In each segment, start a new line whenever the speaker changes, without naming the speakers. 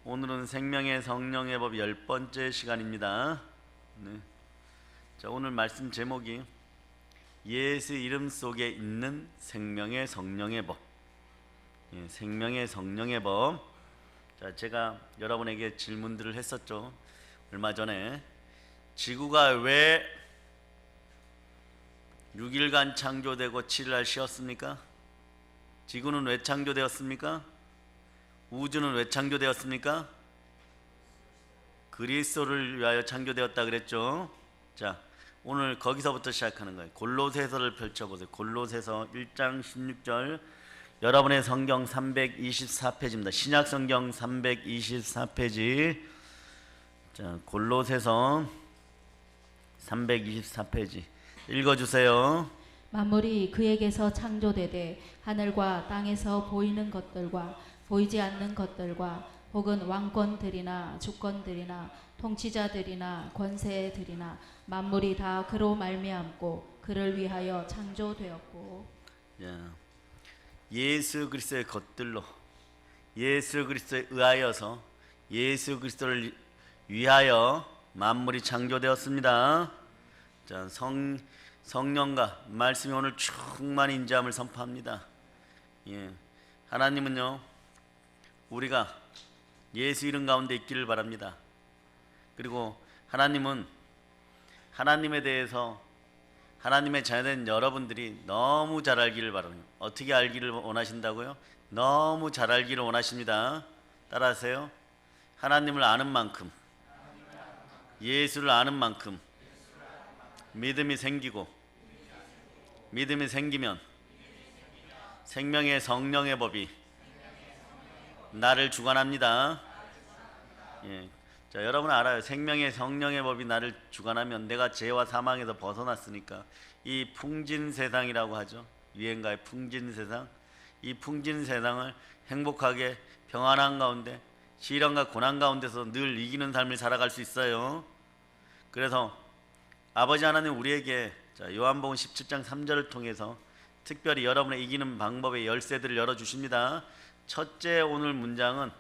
오늘은 생명의 성령의 법 10번째 시간입니다. 네. 자, 오늘 말씀 제목이 예수 이름 속에 있는 생명의 성령의 법. 생명의 성령의 법. 자, 제가 여러분에게 질문들을 했었죠. 얼마 전에 지구가 왜 6일간 창조되고 7일 쉬었습니까? 지구는 왜 창조되었습니까? 우주는 왜 창조되었습니까? 그리스도를 위하여 창조되었다 그랬죠. 자, 오늘 거기서부터 시작하는 거예요. 골로새서를 펼쳐보세요. 골로새서 1장 16절. 여러분의 성경 324페이지입니다. 신약 성경 324페이지. 자, 골로새서 324페이지 읽어주세요.
만물이 그에게서 창조되되 하늘과 땅에서 보이는 것들과 보이지 않는 것들과 혹은 왕권들이나 주권들이나 통치자들이나 권세들이나 만물이 다 그로 말미암고 그를 위하여 창조되었고.
예수 그리스도의 것들로, 예수 그리스도에 의하여서, 예수 그리스도를 위하여 만물이 창조되었습니다. 자, 성령과 말씀이 오늘 충만히 인자함을 선포합니다. 하나님은요, 우리가 예수 이름 가운데 있기를 바랍니다. 그리고 하나님은 하나님에 대해서 하나님의 자녀된 여러분들이 너무 잘 알기를 바랍니다. 어떻게 알기를 원하신다고요? 너무 잘 알기를 원하십니다. 따라하세요. 하나님을 아는 만큼, 예수를 아는 만큼 믿음이 생기고, 믿음이 생기면 생명의 성령의 법이 나를 주관합니다. 자, 여러분 알아요. 생명의 성령의 법이 나를 주관하면 내가 죄와 사망에서 벗어났으니까 이 풍진 세상이라고 하죠. 유행가의 풍진 세상. 이 풍진 세상을 행복하게 평안한 가운데, 시련과 고난 가운데서 늘 이기는 삶을 살아갈 수 있어요. 그래서 아버지 하나님 우리에게 요한복음 17장 3절을 통해서 특별히 여러분의 이기는 방법의 열쇠들을 열어주십니다. 첫째 오늘 문장은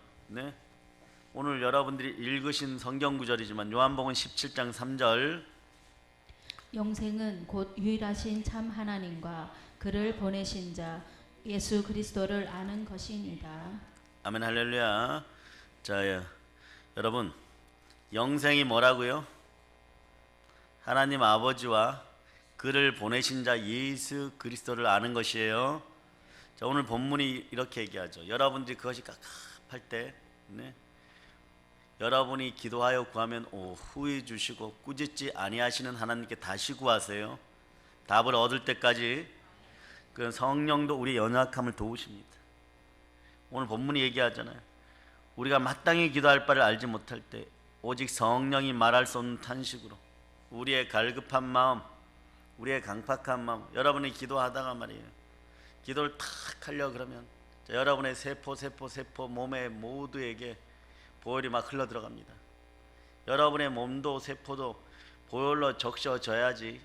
오늘 여러분들이 읽으신 성경 구절이지만 요한복음 17장 3절.
영생은 곧 유일하신 참 하나님과 그를 보내신 자 예수 그리스도를 아는 것이니이다.
아멘 할렐루야. 자, 여러분, 영생이 뭐라고요? 하나님 아버지와 그를 보내신 자 예수 그리스도를 아는 것이에요. 자, 오늘 본문이 이렇게 얘기하죠. 여러분들이 그것이 갑갑할 때 여러분이 기도하여 구하면 후히 주시고 꾸짖지 아니하시는 하나님께 다시 구하세요. 답을 얻을 때까지 그 성령도 우리 연약함을 도우십니다. 오늘 본문이 얘기하잖아요. 우리가 마땅히 기도할 바를 알지 못할 때 오직 성령이 말할 수 없는 탄식으로 우리의 갈급한 마음, 우리의 강팍한 마음, 여러분이 기도하다가 말이에요, 기도를 탁 하려고 그러면 여러분의 세포 몸의 모두에게 보혈이 막 흘러 들어갑니다. 여러분의 몸도 세포도 보혈로 적셔져야지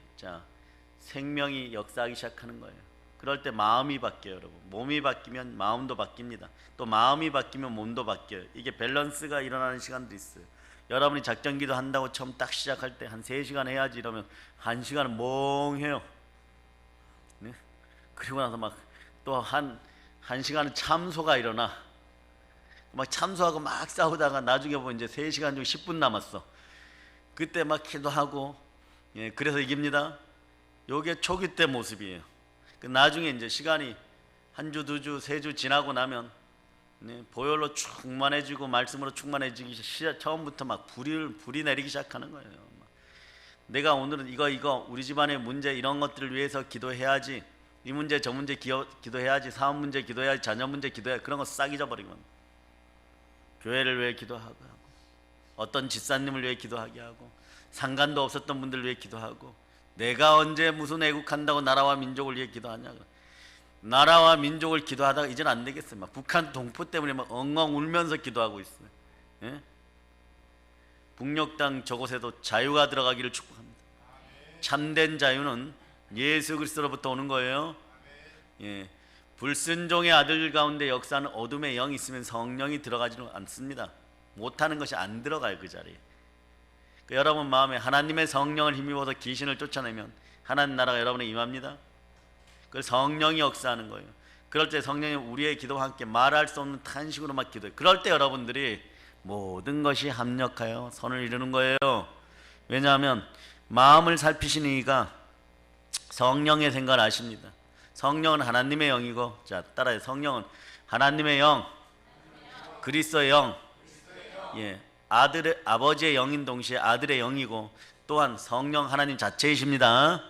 생명이 역사하기 시작하는 거예요. 그럴 때 마음이 바뀌어요. 여러분, 몸이 바뀌면 마음도 바뀝니다. 또 마음이 바뀌면 몸도 바뀌어요. 이게 밸런스가 일어나는 시간도 있어요. 여러분이 작전기도 한다고 처음 딱 시작할 때 한 3시간 해야지 이러면 1시간은 멍해요. 그리고 나서 막 또 한 시간은 참소가 일어나. 막 참소하고 막 싸우다가 나중에 보면 이제 3시간 중 10분 남았어. 그때 막 기도하고, 그래서 이깁니다. 요게 초기 때 모습이에요. 나중에 이제 시간이 1주, 2주, 3주 지나고 나면 보혈로 충만해지고 말씀으로 충만해지기 처음부터 막 불이 내리기 시작하는 거예요. 내가 오늘은 이거 우리 집안의 문제 이런 것들을 위해서 기도해야지, 이 문제 저 문제 기도해야지, 사업 문제 기도해야지, 자녀 문제 기도해야지, 그런 거 싹 잊어버린 겁니다. 교회를 위해 기도하고, 어떤 집사님을 위해 기도하게 하고, 상관도 없었던 분들을 위해 기도하고, 내가 언제 무슨 애국한다고 나라와 민족을 위해 기도하냐. 나라와 민족을 기도하다가 이제는 안 되겠어요. 막 북한 동포 때문에 막 엉엉 울면서 기도하고 있어요. 북녘 땅 저곳에도 자유가 들어가기를 축복합니다. 참된 자유는 예수 그리스도로부터 오는 거예요. 불순종의 아들 가운데 역사하는 어둠의 영이 있으면 성령이 들어가지는 않습니다. 못하는 것이 안 들어가요, 그 자리에. 여러분 마음에 하나님의 성령을 힘입어서 귀신을 쫓아내면 하나님 나라가 여러분에 임합니다. 그 성령이 역사하는 거예요. 그럴 때 성령이 우리의 기도와 함께 말할 수 없는 탄식으로 막 기도해요. 그럴 때 여러분들이 모든 것이 합력하여 선을 이루는 거예요. 왜냐하면 마음을 살피시는 이가 성령의 생각을 아십니다. 성령은 하나님의 영이고, 자 따라해. 성령은 하나님의 영, 그리스도의 영, 예, 아들의 아버지의 영인 동시에 아들의 영이고 또한 성령 하나님 자체이십니다.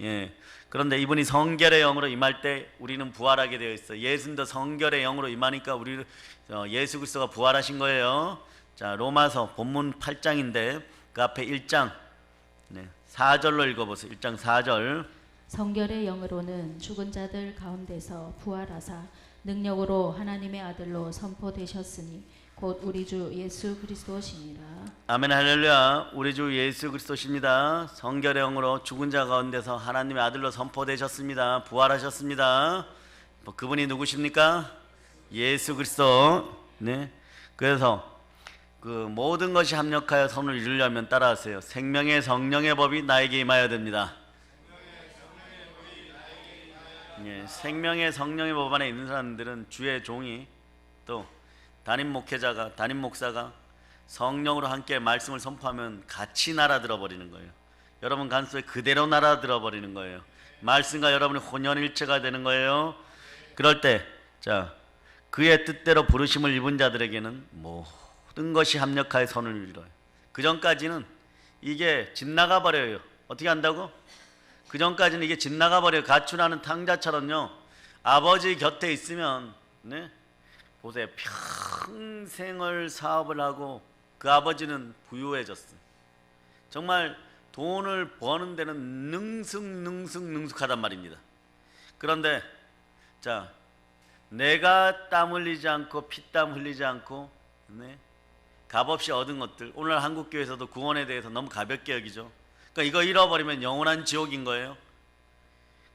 예. 그런데 이분이 성결의 영으로 임할 때 우리는 부활하게 되어 있어요. 예수님도 성결의 영으로 임하니까 우리 예수 그리스도가 부활하신 거예요. 자 로마서 본문 8장인데 그 앞에 1장 4절로 읽어보세요. 1장 4절.
성결의 영으로는 죽은 자들 가운데서 부활하사 능력으로 하나님의 아들로 선포되셨으니 곧 우리 주 예수 그리스도시니라.
아멘 할렐루야. 우리 주 예수 그리스도십니다. 성결의 영으로 죽은 자 가운데서 하나님의 아들로 선포되셨습니다. 부활하셨습니다. 그분이 누구십니까? 예수 그리스도. 네. 그래서 그 모든 것이 합력하여 선을 이루려면 따라하세요. 생명의 성령의 법이 나에게 임하여야 됩니다. 예, 생명의 성령의 법 안에 있는 사람들은 주의 종이 또 담임 목회자가 담임 목사가 성령으로 함께 말씀을 선포하면 같이 날아들어 버리는 거예요. 여러분 간수에 그대로 날아들어 버리는 거예요. 말씀과 여러분이 혼연일체가 되는 거예요. 그럴 때 자 그의 뜻대로 부르심을 입은 자들에게는 모든 것이 합력하여 선을 이뤄요. 그 전까지는 이게 집 나가 버려요. 어떻게 한다고? 그 전까지는 이게 집 나가 버려요. 가출하는 탕자처럼요. 아버지 곁에 있으면 네? 보세요. 평생을 사업을 하고 그 아버지는 부유해졌어요. 정말 돈을 버는 데는 능숙하단 말입니다. 그런데 자 내가 땀 흘리지 않고 피땀 흘리지 않고 네? 값없이 얻은 것들, 오늘 한국교회에서도 구원에 대해서 너무 가볍게 여기죠. 그러니까 이거 잃어버리면 영원한 지옥인 거예요.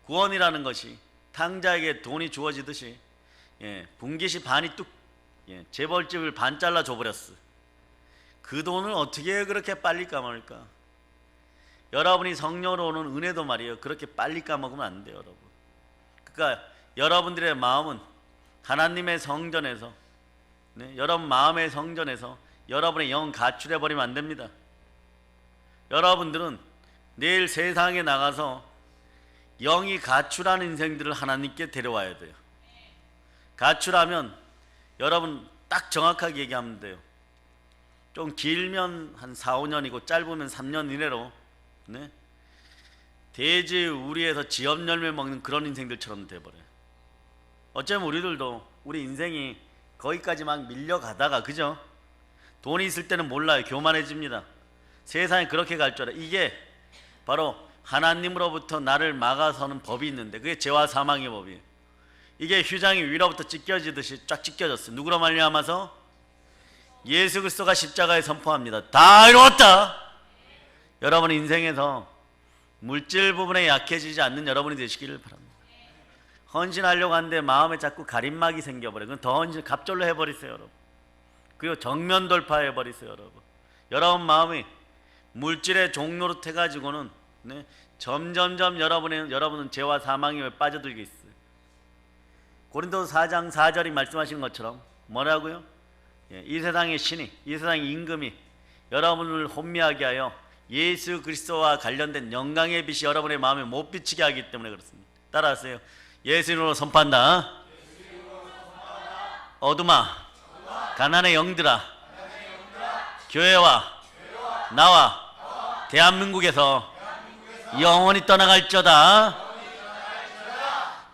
구원이라는 것이 탕자에게 돈이 주어지듯이 분깃이 반이 뚝 재벌집을 반 잘라 줘버렸어. 그 돈을 어떻게 그렇게 빨리 까먹을까? 여러분이 성령으로 오는 은혜도 말이에요. 그렇게 빨리 까먹으면 안 돼요, 여러분. 그러니까 여러분들의 마음은 하나님의 성전에서 여러분 마음의 성전에서 여러분의 영 가출해버리면 안 됩니다. 여러분들은 내일 세상에 나가서 영이 가출한 인생들을 하나님께 데려와야 돼요. 가출하면 여러분 딱 정확하게 얘기하면 돼요. 좀 길면 한 4, 5년이고 짧으면 3년 이내로 돼지 우리에서 지엽 열매 먹는 그런 인생들처럼 돼버려요. 어쩌면 우리들도 우리 인생이 거기까지 막 밀려가다가 그죠? 돈이 있을 때는 몰라요. 교만해집니다. 세상에 그렇게 갈 줄 알아요. 이게 바로 하나님으로부터 나를 막아서는 법이 있는데 그게 죄와 사망의 법이에요. 이게 휴장이 위로부터 찢겨지듯이 쫙 찢겨졌어요. 누구로 말미암아서? 예수 그리스도가 십자가에 선포합니다. 다 이루었다. 여러분 인생에서 물질 부분에 약해지지 않는 여러분이 되시기를 바랍니다. 헌신하려고 하는데 마음에 자꾸 가림막이 생겨버려요. 그럼 더 헌신 갑절로 해버리세요, 여러분. 그리고 정면 돌파해버리세요, 여러분. 여러분 마음이 물질의 종로로 해가지고는 점점점 여러분은 죄와 사망에 빠져들게 있어요. 고린도서 4장 4절이 말씀하시는 것처럼 뭐라고요? 이 세상의 신이, 이 세상의 임금이 여러분을 혼미하게 하여 예수 그리스도와 관련된 영광의 빛이 여러분의 마음에 못 비치게 하기 때문에 그렇습니다. 따라하세요. 예수 이름으로 선포한다. 어둠아, 가난의 영들아, 교회와 나와 대한민국에서 영원히 떠나갈지어다.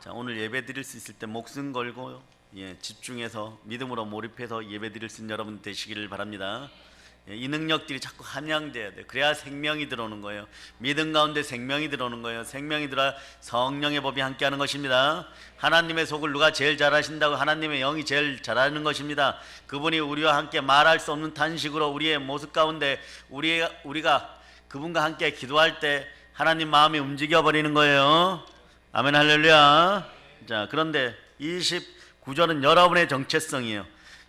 자, 오늘 예배 드릴 수 있을 때 목숨 걸고 집중해서 믿음으로 몰입해서 예배 드릴 수 있는 여러분 되시기를 바랍니다. 이 능력들이 자꾸 함양돼야 돼요. 그래야 생명이 들어오는 거예요. 믿음 가운데 생명이 들어오는 거예요. 생명이 들어야 성령의 법이 함께하는 것입니다. 하나님의 속을 누가 제일 잘하신다고? 하나님의 영이 제일 잘하는 것입니다. 그분이 우리와 함께 말할 수 없는 탄식으로 우리의 모습 가운데 우리가 그분과 함께 기도할 때 하나님 마음이 움직여 버리는 거예요. 아멘 할렐루야. 자, 그런데 29절은 여러분의 정체성이에요.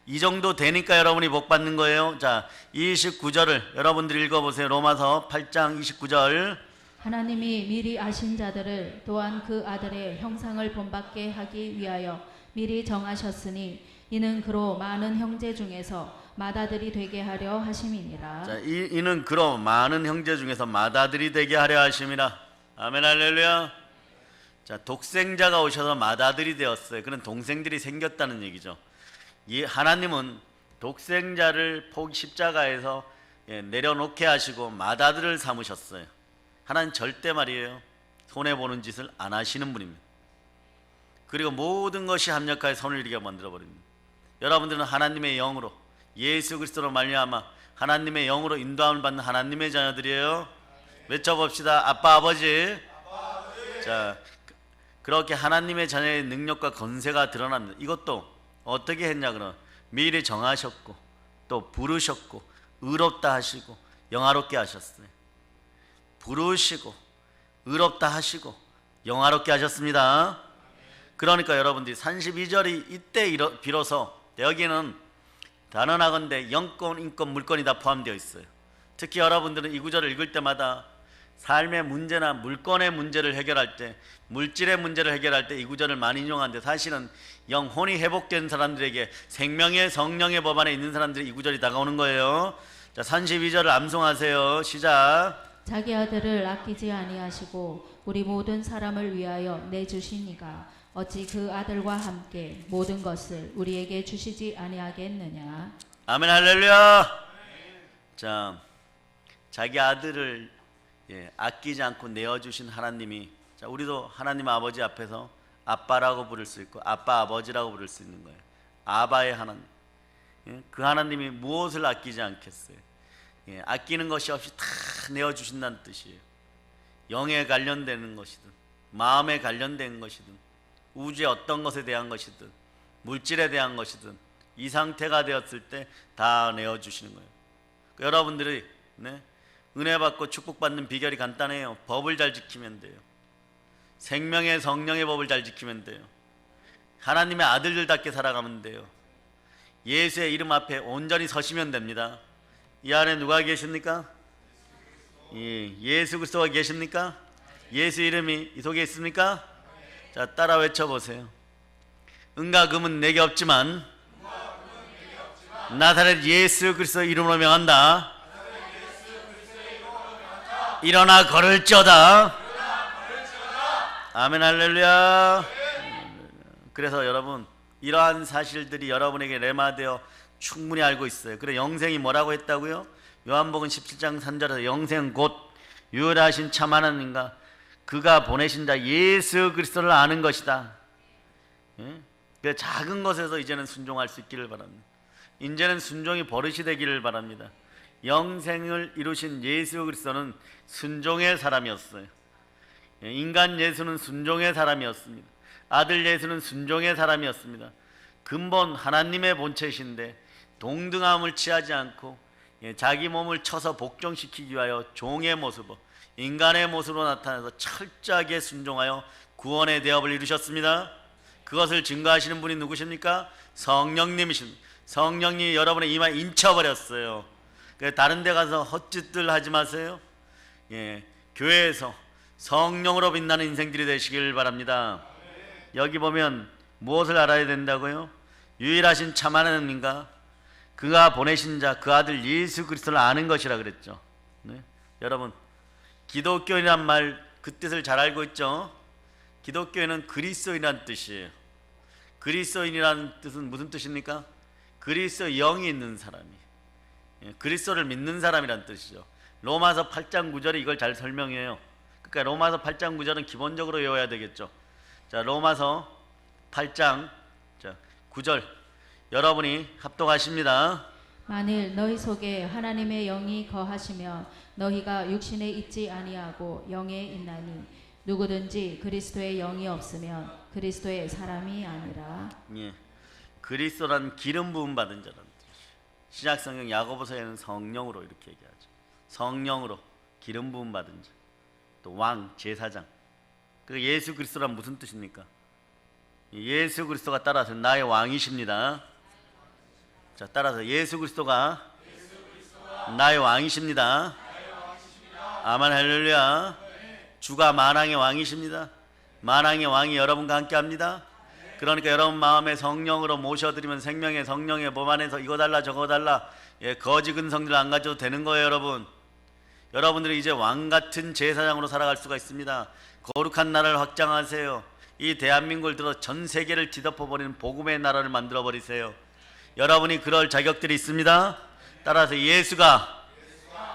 이 정도 되니까 여러분이 복 받는 거예요. 자, 29절을 여러분들이 읽어보세요. 로마서 8장 29절.
하나님이 미리 아신 자들을 또한 그 아들의 형상을 본받게 하기 위하여 미리 정하셨으니 이는 그로 많은 형제 중에서 맏아들이 되게 하려 하심이니라.
자, 이는 그로 많은 형제 중에서 맏아들이 되게 하려 하심이라. 아멘 할렐루야. 자, 독생자가 오셔서 맏아들이 되었어요. 그런 동생들이 생겼다는 얘기죠. 이 하나님은 독생자를 십자가에서 내려놓게 하시고 맏아들을 삼으셨어요. 하나님 절대 말이에요, 손해보는 짓을 안 하시는 분입니다. 그리고 모든 것이 합력하여 선을 이루게 만들어버립니다. 여러분들은 하나님의 영으로, 예수 그리스도로 말미암아 하나님의 영으로 인도함을 받는 하나님의 자녀들이에요. 외쳐봅시다. 아빠 아버지. 자, 그렇게 하나님의 자녀의 능력과 권세가 드러납니다. 이것도 어떻게 했냐 그러면 미리 정하셨고 또 부르셨고 의롭다 하시고 영화롭게 하셨어요. 부르시고 의롭다 하시고 영화롭게 하셨습니다. 그러니까 여러분들이 32절이 이때 비로소 여기는 단언하건대 영권, 인권, 물권이 다 포함되어 있어요. 특히 여러분들은 이 구절을 읽을 때마다 삶의 문제나 물건의 문제를 해결할 때, 물질의 문제를 해결할 때 이 구절을 많이 인용하는데, 사실은 영혼이 회복된 사람들에게 생명의 성령의 법 안에 있는 사람들이 이 구절이 다가오는 거예요. 자, 32절을 암송하세요. 시작.
자기 아들을 아끼지 아니하시고 우리 모든 사람을 위하여 내주시니가 어찌 그 아들과 함께 모든 것을 우리에게 주시지 아니하겠느냐.
아멘 할렐루야. 자, 자기 아들을 아끼지 않고 내어주신 하나님이, 자, 우리도 하나님 아버지 앞에서 아빠라고 부를 수 있고 아빠 아버지라고 부를 수 있는 거예요. 아바의 하나님. 그 하나님이 무엇을 아끼지 않겠어요? 아끼는 것이 없이 다 내어주신다는 뜻이에요. 영에 관련되는 것이든 마음에 관련된 것이든 우주의 어떤 것에 대한 것이든 물질에 대한 것이든 이 상태가 되었을 때 다 내어주시는 거예요. 여러분들이 은혜 받고 축복받는 비결이 간단해요. 법을 잘 지키면 돼요. 생명의 성령의 법을 잘 지키면 돼요. 하나님의 아들들답게 살아가면 돼요. 예수의 이름 앞에 온전히 서시면 됩니다. 이 안에 누가 계십니까? 예수 그리스도가 계십니까? 예수 이름이 이 속에 있습니까? 자, 따라 외쳐보세요. 은과 금은 내게 없지만 나사렛 예수 그리스도 이름으로 명한다. 일어나 걸을지어다. 아멘 할렐루야. 그래서 여러분, 이러한 사실들이 여러분에게 레마되어 충분히 알고 있어요. 그래, 영생이 뭐라고 했다고요? 요한복음 17장 3절에서 영생 곧 유일하신 참 하나님과 그가 보내신 자 예수 그리스도를 아는 것이다. 그 작은 것에서 이제는 순종할 수 있기를 바랍니다. 이제는 순종이 버릇이 되기를 바랍니다. 영생을 이루신 예수 그리스도는 순종의 사람이었어요. 인간 예수는 순종의 사람이었습니다. 아들 예수는 순종의 사람이었습니다. 근본 하나님의 본체이신데 동등함을 취하지 않고 자기 몸을 쳐서 복종시키기 위하여 종의 모습으로, 인간의 모습으로 나타나서 철저하게 순종하여 구원의 대업을 이루셨습니다. 그것을 증거하시는 분이 누구십니까? 성령님이십니다. 성령님이 여러분의 이마에 인쳐버렸어요. 다른 데 가서 헛짓들 하지 마세요. 교회에서 성령으로 빛나는 인생들이 되시길 바랍니다. 여기 보면 무엇을 알아야 된다고요? 유일하신 참 하나님과 그가 보내신 자 그 아들 예수 그리스도를 아는 것이라 그랬죠. 여러분, 기독교인이란 말 그 뜻을 잘 알고 있죠? 기독교인은 그리스도인이라는 뜻이에요. 그리스도인이라는 뜻은 무슨 뜻입니까? 그리스도 영이 있는 사람이, 그리스도를 믿는 사람이라는 뜻이죠. 로마서 8장 9절이 이걸 잘 설명해요. 그러니까 로마서 8장 9절은 기본적으로 외워야 되겠죠. 자, 로마서 8장 9절 여러분이 합독하십니다.
만일 너희 속에 하나님의 영이 거하시면 너희가 육신에 있지 아니하고 영에 있나니 누구든지 그리스도의 영이 없으면 그리스도의 사람이 아니라.
그리스도란 기름 부음 받은 자라는 뜻이에요. 신약성경 야고보서에는 성령으로 이렇게 얘기하죠. 성령으로 기름 부음 받은 자, 또 왕, 제사장. 그 예수 그리스도란 무슨 뜻입니까? 예수 그리스도가 따라서 나의 왕이십니다. 자, 따라서 예수 그리스도가 나의 왕이십니다. 아멘 할렐루야. 주가 만왕의 왕이십니다. 만왕의 왕이 여러분과 함께합니다. 그러니까 여러분 마음에 성령으로 모셔드리면 생명의 성령의 몸 안에서 이거 달라 저거 달라 거지 근성들 안 가져도 되는 거예요. 여러분들이 이제 왕같은 제사장으로 살아갈 수가 있습니다. 거룩한 나라를 확장하세요. 이 대한민국을 들어 전 세계를 뒤덮어버리는 복음의 나라를 만들어버리세요. 여러분이 그럴 자격들이 있습니다. 따라서 예수가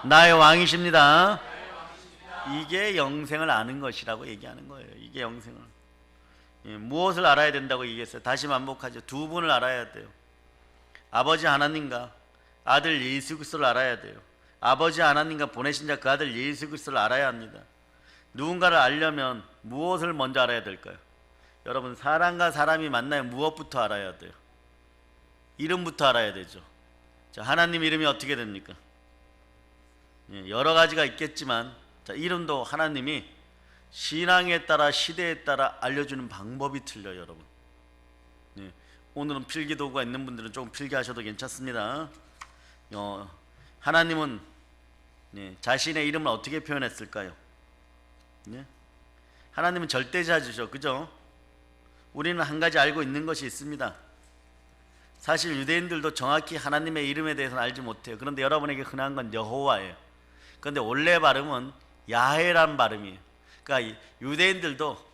나의 왕이십니다. 이게 영생을 아는 것이라고 얘기하는 거예요. 이게 영생을. 무엇을 알아야 된다고 얘기했어요? 다시 반복하죠. 두 분을 알아야 돼요. 아버지 하나님과 아들 예수 그리스도를 알아야 돼요. 아버지 하나님과 보내신 자 그 아들 예수 그리스도를 알아야 합니다. 누군가를 알려면 무엇을 먼저 알아야 될까요? 여러분, 사람과 사람이 만나면 무엇부터 알아야 돼요? 이름부터 알아야 되죠. 자, 하나님 이름이 어떻게 됩니까? 여러 가지가 있겠지만, 자, 이름도 하나님이 신앙에 따라 시대에 따라 알려주는 방법이 틀려요, 여러분. 오늘은 필기도구가 있는 분들은 조금 필기하셔도 괜찮습니다. 하나님은 자신의 이름을 어떻게 표현했을까요? 하나님은 절대자주죠, 그죠? 우리는 한 가지 알고 있는 것이 있습니다. 사실 유대인들도 정확히 하나님의 이름에 대해서는 알지 못해요. 그런데 여러분에게 흔한 건 여호와예요. 그런데 원래 발음은 야훼란 발음이에요. 그러니까 유대인들도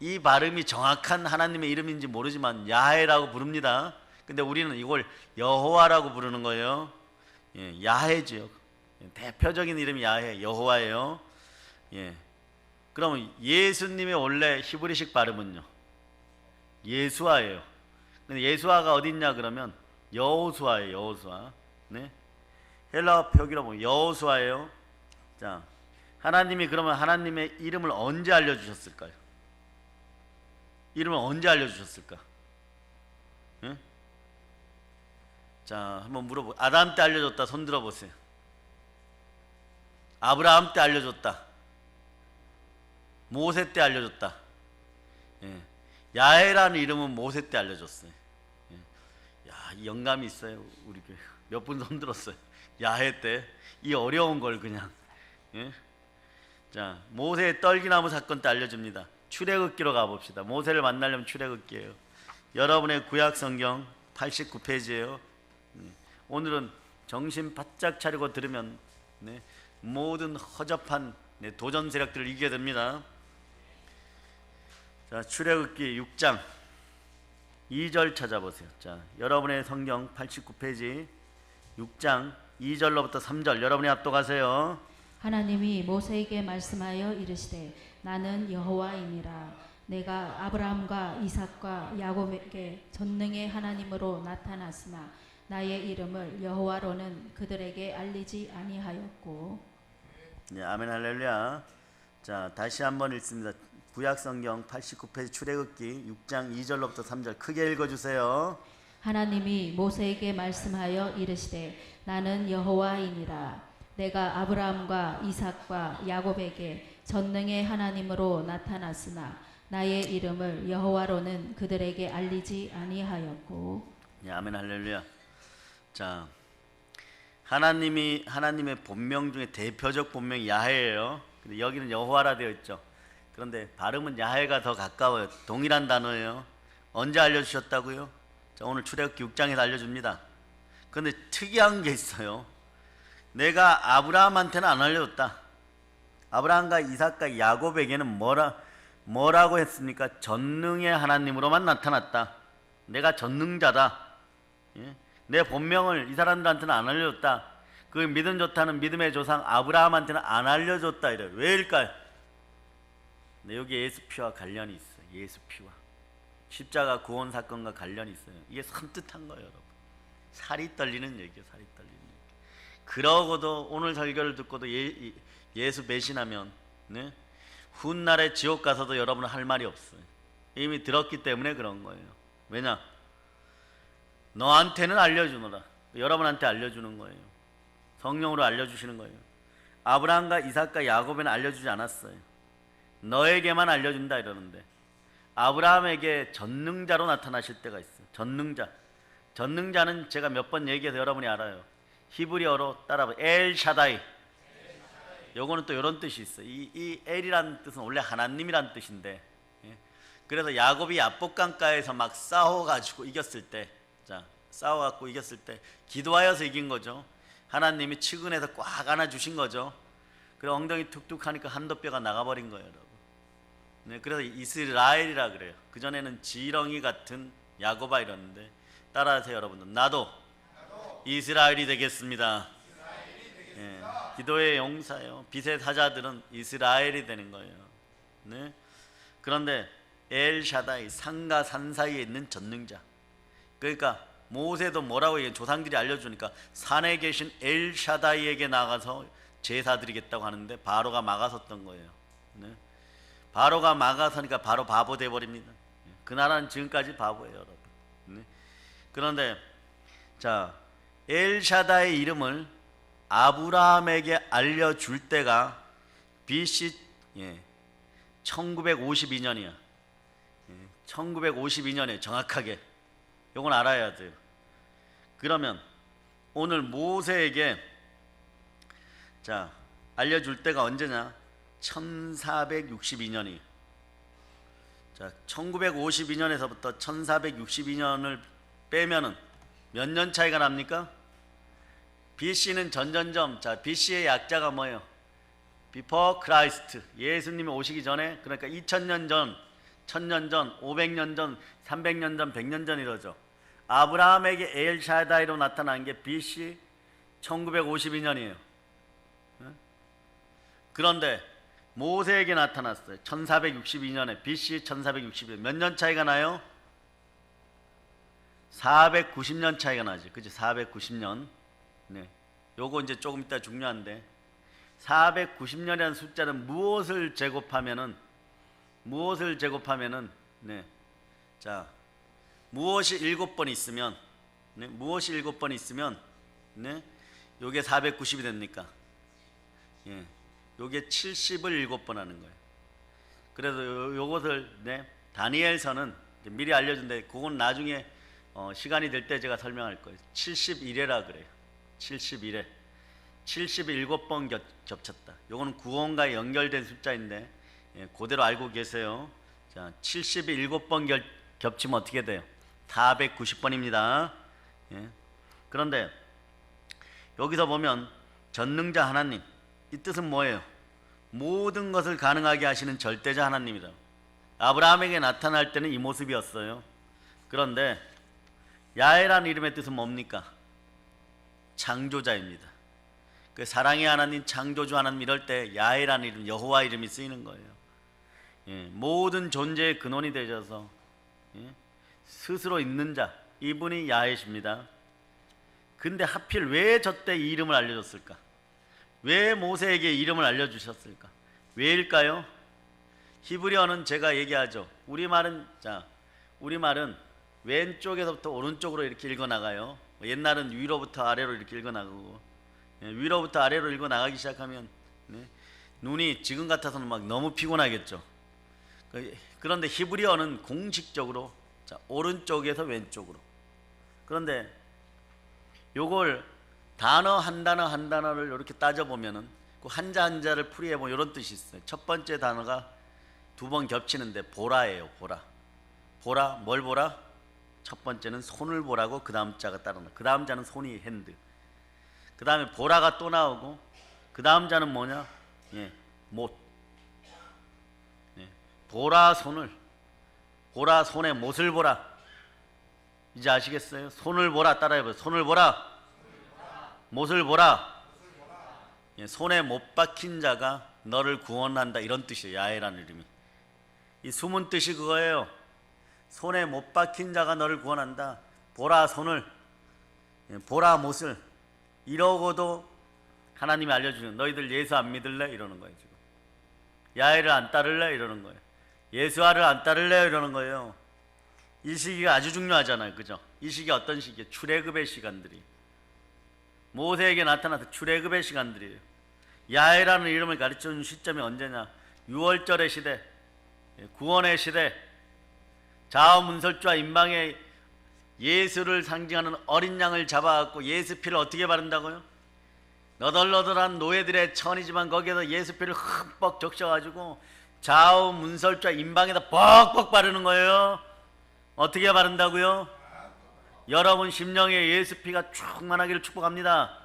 이 발음이 정확한 하나님의 이름인지 모르지만 야훼라고 부릅니다. 근데 우리는 이걸 여호와라고 부르는 거예요. 야훼죠. 대표적인 이름이 야훼, 여호와예요. 그러면 예수님의 원래 히브리식 발음은요? 예수아예요. 근데 예수아가 어디 있냐 그러면 여호수아예요. 여호수아. 헬라어 표기로 보면 여호수아예요. 자, 하나님이 그러면 하나님의 이름을 언제 알려주셨을까요? 이름을 언제 알려주셨을까? 자, 한번 물어보. 아담 때 알려줬다. 손 들어보세요. 아브라함 때 알려줬다. 모세 때 알려줬다. 야훼라는 이름은 모세 때 알려줬어요. 야, 이 영감이 있어요. 우리 몇 분 손 들었어요. 야훼 때 이 어려운 걸 그냥. 자, 모세의 떨기나무 사건 때 알려줍니다. 출애굽기로 가봅시다. 모세를 만나려면 출애굽기예요. 여러분의 구약 성경 89페이지예요. 오늘은 정신 바짝 차리고 들으면 모든 허접한 도전 세력들을 이기게 됩니다. 자, 출애굽기 6장 2절 찾아보세요. 자, 여러분의 성경 89페이지 6장 2절로부터 3절 여러분이 압독하세요.
하나님이 모세에게 말씀하여 이르시되 나는 여호와이니라. 내가 아브라함과 이삭과 야곱에게 전능의 하나님으로 나타났으나 나의 이름을 여호와로는 그들에게 알리지 아니하였고.
아멘 할렐루야. 자, 다시 한번 읽습니다. 구약성경 89페이지 출애굽기 6장 2절로부터 3절 크게 읽어주세요.
하나님이 모세에게 말씀하여 이르시되 나는 여호와이니라. 내가 아브라함과 이삭과 야곱에게 전능의 하나님으로 나타났으나 나의 이름을 여호와로는 그들에게 알리지 아니하였고.
아멘 할렐루야. 자, 하나님의 본명 중에 대표적 본명이 야훼예요. 근데 여기는 여호와라 되어 있죠. 그런데 발음은 야훼가 더 가까워요. 동일한 단어예요. 언제 알려주셨다고요? 자, 오늘 출애굽기 6장에서 알려줍니다. 그런데 특이한 게 있어요. 내가 아브라함한테는 안 알려줬다. 아브라함과 이삭과 야곱에게는 뭐라고 했습니까? 전능의 하나님으로만 나타났다. 내가 전능자다. 내 본명을 이 사람들한테는 안 알려줬다. 그 믿음 좋다는 믿음의 조상 아브라함한테는 안 알려줬다. 이래. 왜일까요? 네, 여기 예수피와 관련이 있어요. 예수피와 십자가 구원 사건과 관련이 있어요. 이게 섬뜩한 거예요, 여러분. 살이 떨리는 얘기예요. 살이 떨리는 얘기. 그러고도 오늘 설교를 듣고도 예수 배신하면 훗날에 지옥 가서도 여러분은 할 말이 없어요. 이미 들었기 때문에 그런 거예요. 왜냐? 너한테는 알려주노라. 여러분한테 알려주는 거예요. 성령으로 알려주시는 거예요. 아브라함과 이삭과 야곱에는 알려주지 않았어요. 너에게만 알려준다 이러는데 아브라함에게 전능자로 나타나실 때가 있어요. 전능자. 전능자는 제가 몇 번 얘기해서 여러분이 알아요. 히브리어로 따라봐. 엘 샤다이. 요거는 또 이런 뜻이 있어요. 이 엘이라는 뜻은 원래 하나님이라는 뜻인데, 예. 그래서 야곱이 야복강가에서 막 싸워가지고 이겼을 때, 자, 싸워갖고 이겼을 때 기도하여서 이긴 거죠. 하나님이 측은해서 꽉 안아주신 거죠. 그래서 엉덩이 툭툭 하니까 한도뼈가 나가버린 거예요, 여러분. 네, 그래서 이스라엘이라 그래요. 그전에는 지렁이 같은 야곱아 이랬는데, 따라하세요 여러분들. 나도 이스라엘이 되겠습니다. 예, 기도의 용사요. 빛의 사자들은 이스라엘이 되는 거예요. 네? 그런데 엘 샤다이, 산과 산 사이에 있는 전능자. 그러니까 모세도 뭐라고 얘기해? 조상들이 알려주니까 산에 계신 엘 샤다이에게 나가서 제사 드리겠다고 하는데 바로가 막아섰던 거예요. 네? 바로가 막아서니까 바로 바보 돼버립니다. 그 나라는 지금까지 바보예요, 여러분. 네? 그런데 자, 엘샤다의 이름을 아브라함에게 알려줄 때가 BC 1952년이야. 1952년에 정확하게. 요건 알아야 돼요. 그러면 오늘 모세에게 자, 알려줄 때가 언제냐? 1462년이. 자, 1952년에서부터 1462년을 빼면은 몇 년 차이가 납니까? BC는 전전점. 자, BC의 약자가 뭐예요? Before Christ. 예수님이 오시기 전에, 그러니까 2000년 전, 1000년 전, 500년 전, 300년 전, 100년 전 이러죠. 아브라함에게 엘샤다이로 나타난 게 BC 1952년이에요. 그런데 모세에게 나타났어요. 1462년에, BC 1462년. 몇 년 차이가 나요? 490년 차이가 나지. 그치? 490년. 네. 요거 이제 조금 이따 중요한데, 490년이라는 숫자는 무엇을 제곱하면은, 네. 자, 무엇이 7번 있으면, 네. 무엇이 7번 있으면, 네. 요게 490이 됩니까? 예. 요게 70을 7번 하는 거예요. 그래서 요것을, 네. 다니엘서는 미리 알려준데, 그건 나중에 시간이 될 때 제가 설명할 거예요. 71회라 그래요. 71회. 77번 겹쳤다. 요거는 구원과 연결된 숫자인데, 예, 그대로 알고 계세요. 자, 77번 겹치면 어떻게 돼요? 490번입니다. 예. 그런데 여기서 보면 전능자 하나님, 이 뜻은 뭐예요? 모든 것을 가능하게 하시는 절대자 하나님이다. 아브라함에게 나타날 때는 이 모습이었어요. 그런데 야훼라는 이름의 뜻은 뭡니까? 창조자입니다. 그 사랑의 하나님, 창조주 하나님 이럴 때 야훼라는 이름, 여호와 이름이 쓰이는 거예요. 예, 모든 존재의 근원이 되셔서, 예, 스스로 있는 자, 이분이 야훼십니다. 근데 하필 왜 저때 이 이름을 알려줬을까? 왜 모세에게 이름을 알려주셨을까? 왜일까요? 히브리어는 제가 얘기하죠. 우리말은 왼쪽에서부터 오른쪽으로 이렇게 읽어나가요. 옛날은 위로부터 아래로 이렇게 읽어나가고, 위로부터 아래로 읽어나가기 시작하면, 네, 눈이 지금 같아서는 막 너무 피곤하겠죠. 그런데 히브리어는 공식적으로 자, 오른쪽에서 왼쪽으로. 그런데 요걸 단어 한 단어를 이렇게 따져보면은 그 한자 한자를 풀이해보면 이런 뜻이 있어요. 첫 번째 단어가 2번 겹치는데 보라예요. 보라. 뭘 보라? 첫 번째는 손을 보라고 그 다음 자가 따라 나와. 그 다음 자는 손이 핸드. 그 다음에 보라가 또 나오고, 그 다음 자는 뭐냐? 예, 못. 예, 보라 손에 못을 보라. 이제 아시겠어요? 손을 보라. 따라해봐요. 손을 보라. 못을 보라. 예, 손에 못 박힌 자가 너를 구원한다. 이런 뜻이에요. 야훼라는 이름이. 이 숨은 뜻이 그거예요. 손에 못 박힌 자가 너를 구원한다. 보라 손을, 보라 못을. 이러고도 하나님이 알려주는, 너희들 예수 안 믿을래? 이러는 거예요. 지금 야훼를 안 따를래? 이러는 거예요. 예수와를 안 따를래? 이러는 거예요. 이 시기가 아주 중요하잖아요. 그죠? 이 시기가 어떤 시기예요? 출애굽의 시간들이. 모세에게 나타나서 출애굽의 시간들이에요. 야훼라는 이름을 가르쳐주는 시점이 언제냐? 6월절의 시대, 구원의 시대, 자아문설주와 인방의 예수를 상징하는 어린 양을 잡아갖고 예수 피를 어떻게 바른다고요? 너덜너덜한 노예들의 천이지만 거기에서 예수 피를 흠뻑 적셔가지고 좌우 문설좌 임방에다 뻑뻑 바르는 거예요. 어떻게 바른다고요? 여러분 심령에 예수 피가 충만하기를 축복합니다.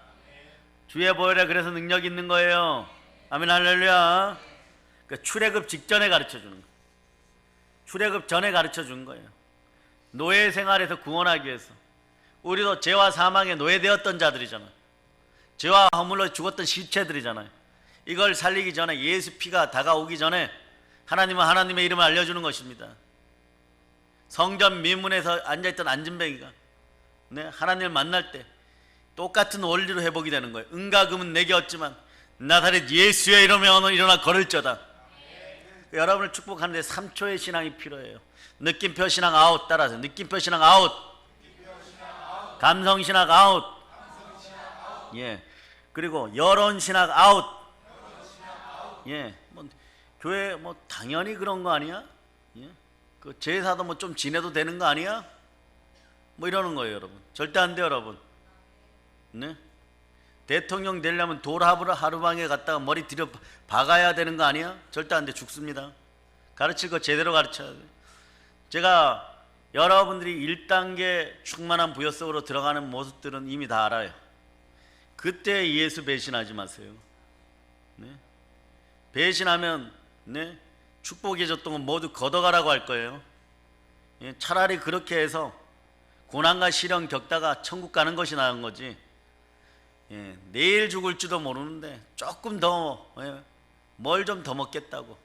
주의 보혈에 그래서 능력이 있는 거예요. 아멘 할렐루야. 그 출애굽 직전에 가르쳐 주는 거예요. 출애굽 전에 가르쳐 준 거예요. 노예 생활에서 구원하기 위해서. 우리도 죄와 사망에 노예되었던 자들이잖아요. 죄와 허물로 죽었던 시체들이잖아요. 이걸 살리기 전에 예수 피가 다가오기 전에 하나님은 하나님의 이름을 알려주는 것입니다. 성전 미문에서 앉아있던 안진뱅이가 하나님을 만날 때 똑같은 원리로 회복이 되는 거예요. 은과 금은 내게 없지만 나사렛 예수의 이름에 일어나 걸을저다. 여러분을 축복하는데 3초의 신앙이 필요해요. 느낌표 신앙 아웃. 따라서 느낌표 신앙 아웃. 감성 신앙 아웃. 예. 그리고 여론 신학 아웃. 예. 뭐 교회 뭐 당연히 그런 거 아니야? 예. 그 제사도 뭐 좀 지내도 되는 거 아니야? 뭐 이러는 거예요, 여러분. 절대 안 돼요, 여러분. 네? 대통령 되려면 돌합으로 하루방에 갔다가 머리 들여 박아야 되는 거 아니야? 절대 안 돼. 죽습니다. 가르칠 거 제대로 가르쳐야 돼. 제가 여러분들이 1단계 충만한 부여 속으로 들어가는 모습들은 이미 다 알아요. 그때 예수 배신하지 마세요. 네? 배신하면 축복해 줬던 건 모두 걷어가라고 할 거예요. 예, 차라리 그렇게 해서 고난과 시련 겪다가 천국 가는 것이 나은 거지. 예, 내일 죽을지도 모르는데 조금 더 뭘 좀 더 먹겠다고.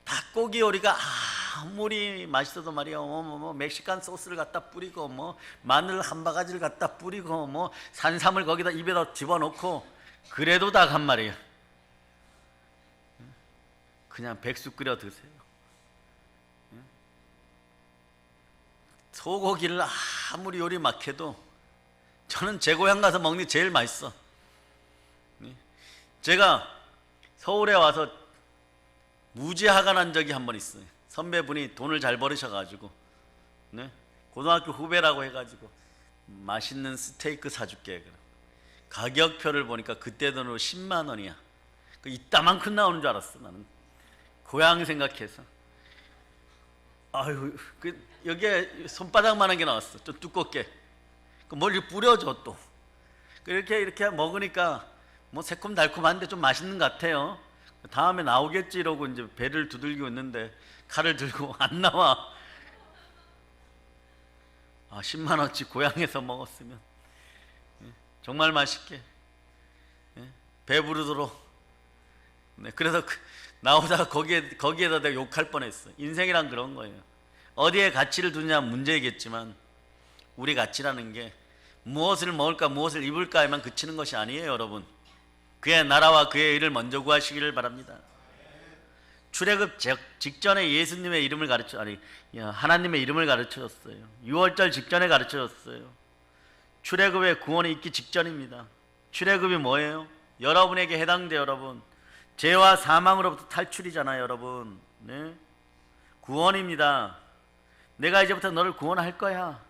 닭고기 요리가 아무리 맛있어도 말이야, 뭐 멕시칸 소스를 갖다 뿌리고 뭐 마늘 한 바가지를 갖다 뿌리고 뭐 산삼을 거기다 입에다 집어넣고 그래도 닭 한 마리야. 그냥 백수 끓여 드세요. 소고기를 아무리 요리 막 해도 저는 제 고향 가서 먹는 게 제일 맛있어. 제가 서울에 와서 무지화가 난 적이 한 번 있어요. 선배분이 돈을 잘 벌으셔가지고 고등학교 후배라고 해가지고 맛있는 스테이크 사줄게. 가격표를 보니까 그때 돈으로 10만 원이야. 이따만큼 나오는 줄 알았어. 나는 고향 생각해서. 아유, 여기에 손바닥만한 게 나왔어. 좀 두껍게. 뭘 뿌려줘 또. 이렇게 먹으니까 뭐 새콤달콤한데 좀 맛있는 것 같아요. 다음에 나오겠지 이러고 이제 배를 두들기고 있는데 칼을 들고 안 나와. 10만 원치 고향에서 먹었으면 정말 맛있게 배부르도록. 그래서 나오다가 거기에다 내가 욕할 뻔했어. 인생이란 그런 거예요. 어디에 가치를 두냐 문제이겠지만 우리 가치라는 게 무엇을 먹을까 무엇을 입을까에만 그치는 것이 아니에요, 여러분. 그의 나라와 그의 일을 먼저 구하시기를 바랍니다. 출애굽 직전에 예수님의 이름을 하나님의 이름을 가르쳐줬어요. 6월절 직전에 가르쳐줬어요. 출애굽의 구원이 있기 직전입니다. 출애굽이 뭐예요? 여러분에게 해당돼. 여러분, 죄와 사망으로부터 탈출이잖아요, 여러분. 구원입니다. 내가 이제부터 너를 구원할 거야.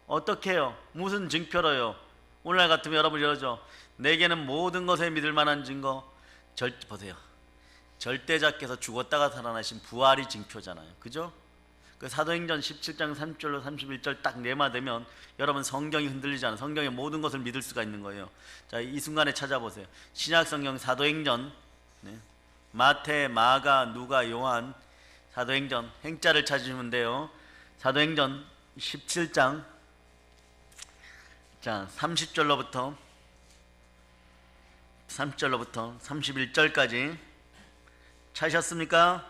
어떻게 해요? 무슨 증표로요? 오늘날 같으면 여러분 이러죠. 내게는 모든 것에 믿을 만한 증거. 보세요. 절대자께서 죽었다가 살아나신 부활이 증표잖아요. 그죠? 그 사도행전 17장 30절로 31절 딱 내마되면 여러분 성경이 흔들리지 않아요. 성경의 모든 것을 믿을 수가 있는 거예요. 자, 이 순간에 찾아보세요. 신약성경 사도행전, 마태, 마가, 누가, 요한, 사도행전 행자를 찾으시면 돼요. 사도행전 17장 자 30절로부터 31절까지 찾으셨습니까?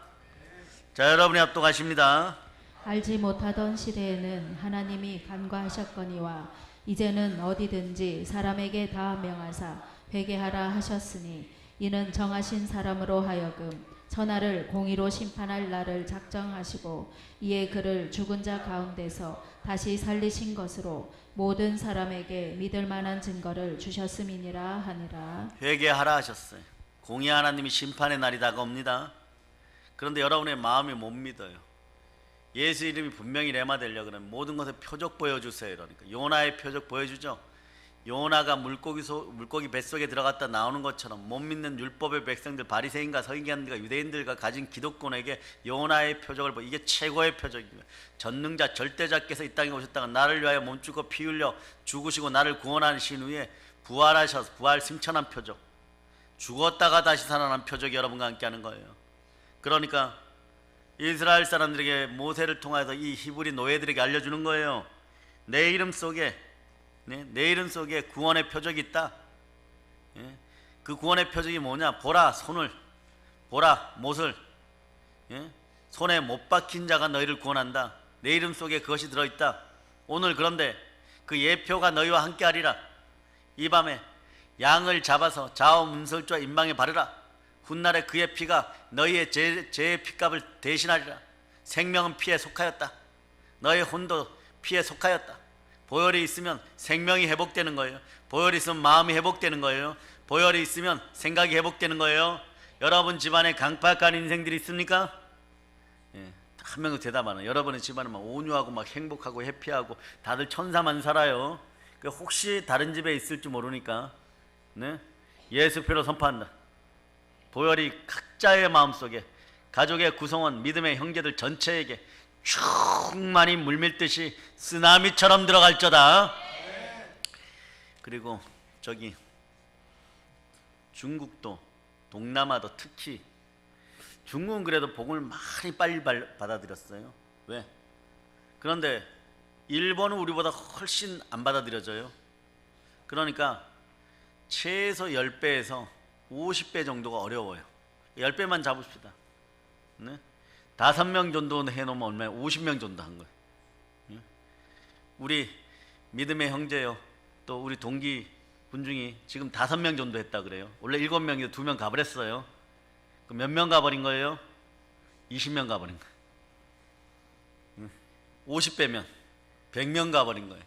자, 여러분이 합독하십니다.
알지 못하던 시대에는 하나님이 간과하셨거니와 이제는 어디든지 사람에게 다 명하사 회개하라 하셨으니 이는 정하신 사람으로 하여금 천하를 공의로 심판할 날을 작정하시고 이에 그를 죽은 자 가운데서 다시 살리신 것으로 모든 사람에게 믿을 만한 증거를 주셨음이니라 하니라.
회개하라 하셨어요. 공의 하나님이 심판의 날이 다가옵니다. 그런데 여러분의 마음이 못 믿어요. 예수 이름이 분명히 레마되려 그러면 모든 것에 표적 보여주세요. 그러니까 요나의 표적 보여주죠. 요나가 물고기 뱃속에 들어갔다 나오는 것처럼 못 믿는 율법의 백성들, 바리새인과 서기관들과 유대인들과 가진 기독권에게 요나의 표적을 보여. 이게 최고의 표적이에요. 전능자 절대자께서 이 땅에 오셨다가 나를 위하여 몸주고 피 흘려 죽으시고 나를 구원하신 후에 부활하셔서 부활 승천한 표적, 죽었다가 다시 살아난 표적이 여러분과 함께 하는 거예요. 그러니까 이스라엘 사람들에게 모세를 통해서 이 히브리 노예들에게 알려주는 거예요. 내 이름 속에 내 이름 속에 구원의 표적이 있다. 그 구원의 표적이 뭐냐? 보라 손을, 보라 못을, 손에 못 박힌 자가 너희를 구원한다. 내 이름 속에 그것이 들어있다. 오늘 그런데 그 예표가 너희와 함께하리라. 이 밤에 양을 잡아서 좌우 문설주와 임방에 바르라. 훗날에 그의 피가 너희의 죄의 피값을 대신하리라. 생명은 피에 속하였다. 너의 혼도 피에 속하였다. 보혈이 있으면 생명이 회복되는 거예요. 보혈이 있으면 마음이 회복되는 거예요. 보혈이 있으면 생각이 회복되는 거예요. 여러분 집안에 강팍한 인생들이 있습니까? 한 명도 대답 안 해요. 여러분의 집안은 막 온유하고 막 행복하고 해피하고 다들 천사만 살아요. 혹시 다른 집에 있을지 모르니까 예수표로 선포한다. 보혈이 각자의 마음속에, 가족의 구성원, 믿음의 형제들 전체에게 충만히 물밀듯이 쓰나미처럼 들어갈저다. 그리고 저기 중국도, 동남아도 특히 중국은 그래도 복음을 많이 빨리 받아들였어요. 왜? 그런데 일본은 우리보다 훨씬 안 받아들여져요. 그러니까 최소 10배에서 50배 정도가 어려워요. 10배만 잡읍시다. 5명 정도 해놓으면 얼마예요? 50명 정도 한 거예요. 우리 믿음의 형제요, 또 우리 동기 분 중에 지금 5명 정도 했다 그래요. 원래 7명이서 2명 가버렸어요. 그럼 몇 명 가버린 거예요? 20명 가버린 거예요. 50배면 100명 가버린 거예요.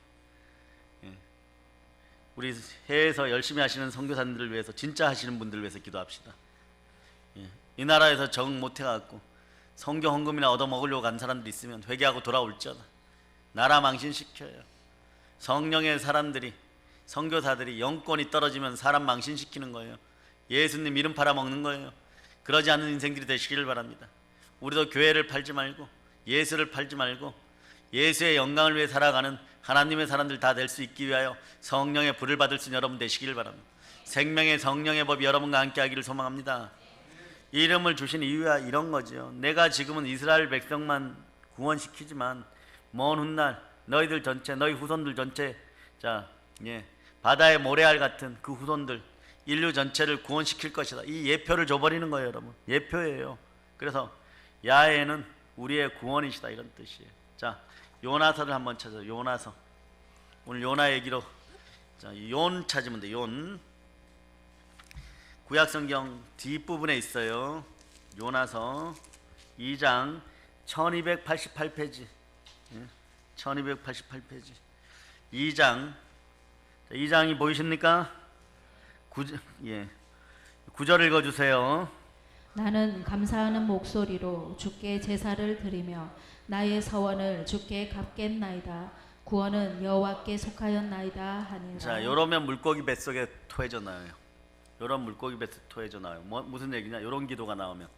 우리 해외에서 열심히 하시는 선교사님들을 위해서, 진짜 하시는 분들을 위해서 기도합시다. 이 나라에서 적응 못해갖고 선교 헌금이나 얻어먹으려고 간 사람들이 있으면 회개하고 돌아올지어다. 나라 망신시켜요. 성령의 사람들이, 선교사들이 영권이 떨어지면 사람 망신시키는 거예요. 예수님 이름 팔아먹는 거예요. 그러지 않는 인생들이 되시기를 바랍니다. 우리도 교회를 팔지 말고 예수를 팔지 말고 예수의 영광을 위해 살아가는 하나님의 사람들 다 될 수 있기 위하여 성령의 불을 받을 수 있는 여러분 되시기를 바랍니다. 생명의 성령의 법이 여러분과 함께 하기를 소망합니다. 이름을 주신 이유가 이런 거죠. 내가 지금은 이스라엘 백성만 구원시키지만 먼 훗날 너희들 전체, 너희 후손들 전체, 바다의 모래알 같은 그 후손들, 인류 전체를 구원시킬 것이다. 이 예표를 줘버리는 거예요, 여러분. 예표예요. 그래서 야훼는 우리의 구원이시다, 이런 뜻이에요. 자, 요나서를 한번 찾아요. 요나서. 오늘 요나 얘기로, 용 찾으면 돼. 용. 구약성경 뒷부분에 있어요. 요나서 2장 1288페이지. 1288페이지. 2장이 보이십니까? 9절 읽어주세요.
나는 감사하는 목소리로 주께 제사를 드리며 나의 서원을 주께 갚겠나이다. 구원은 여호와께 속하였나이다 하니라.
자, 요러면 물고기 뱃속에 토해져 나와요. 요런 물고기 뱃속에 토해져 나와요. 무슨 얘기냐? 요런 기도가 나오면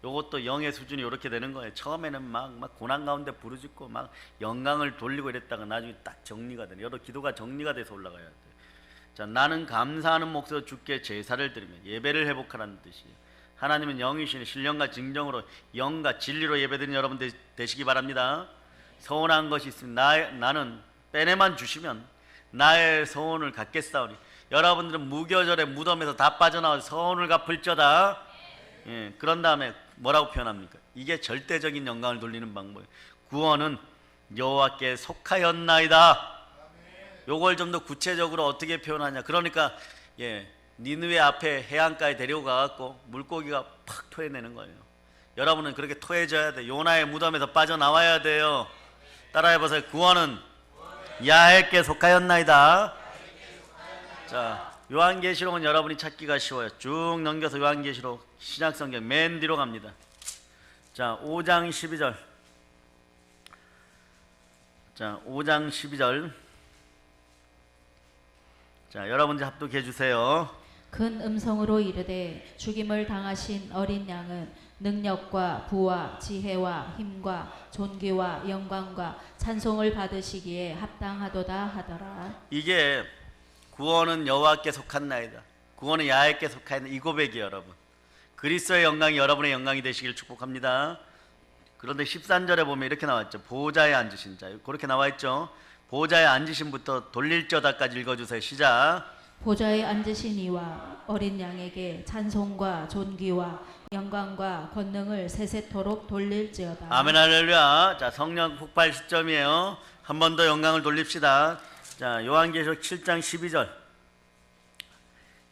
요것도 영의 수준이 이렇게 되는 거예요. 처음에는 막 고난 가운데 부르짖고 막 영광을 돌리고 이랬다가 나중에 딱 정리가 되네. 여러 기도가 정리가 돼서 올라가야 돼요. 자, 나는 감사하는 목소리로 주께 제사를 드리며 예배를 회복하라는 뜻이에요. 하나님은 영이시니 신령과 진정으로 영과 진리로 예배드리는 여러분 되시기 바랍니다. 서원한 것이 있으면 나는 빼내만 주시면 나의 서원을 갚겠사오니. 여러분들은 무교절에 무덤에서 다 빠져나와서 서원을 갚을저다. 그런 다음에 뭐라고 표현합니까? 이게 절대적인 영광을 돌리는 방법이에요. 구원은 여호와께 속하였나이다. 요걸 좀 더 구체적으로 어떻게 표현하냐? 그러니까 니느웨 앞에 해안가에 데려가갖고 물고기가 팍 토해내는 거예요. 여러분은 그렇게 토해져야 돼. 요나의 무덤에서 빠져나와야 돼요. 따라해보세요. 구원은 야훼께 속하였나이다. 자, 요한계시록은 여러분이 찾기가 쉬워요. 쭉 넘겨서 요한계시록 신약성경 맨 뒤로 갑니다. 자, 5장 12절. 자, 5장 12절. 자, 여러분들 합독해 주세요.
큰 음성으로 이르되 죽임을 당하신 어린 양은 능력과 부와 지혜와 힘과 존귀와 영광과 찬송을 받으시기에 합당하도다 하더라.
이게 구원은 여호와께 속한나이다. 구원은 야훼께 속하는 이 고백이에요, 여러분. 그리스도의 영광이 여러분의 영광이 되시길 축복합니다. 그런데 13절에 보면 이렇게 나왔죠. 보호자에 앉으신 자. 그렇게 나와 있죠. 보호자에 앉으신부터 돌릴저다까지 읽어주세요. 시작.
보좌에 앉으신 이와 어린 양에게 찬송과 존귀와 영광과 권능을 세세토록 돌릴지어다.
아멘 할렐루야. 자, 성령 폭발 시점이에요. 한 번 더 영광을 돌립시다. 자, 요한계시록 7장 12절.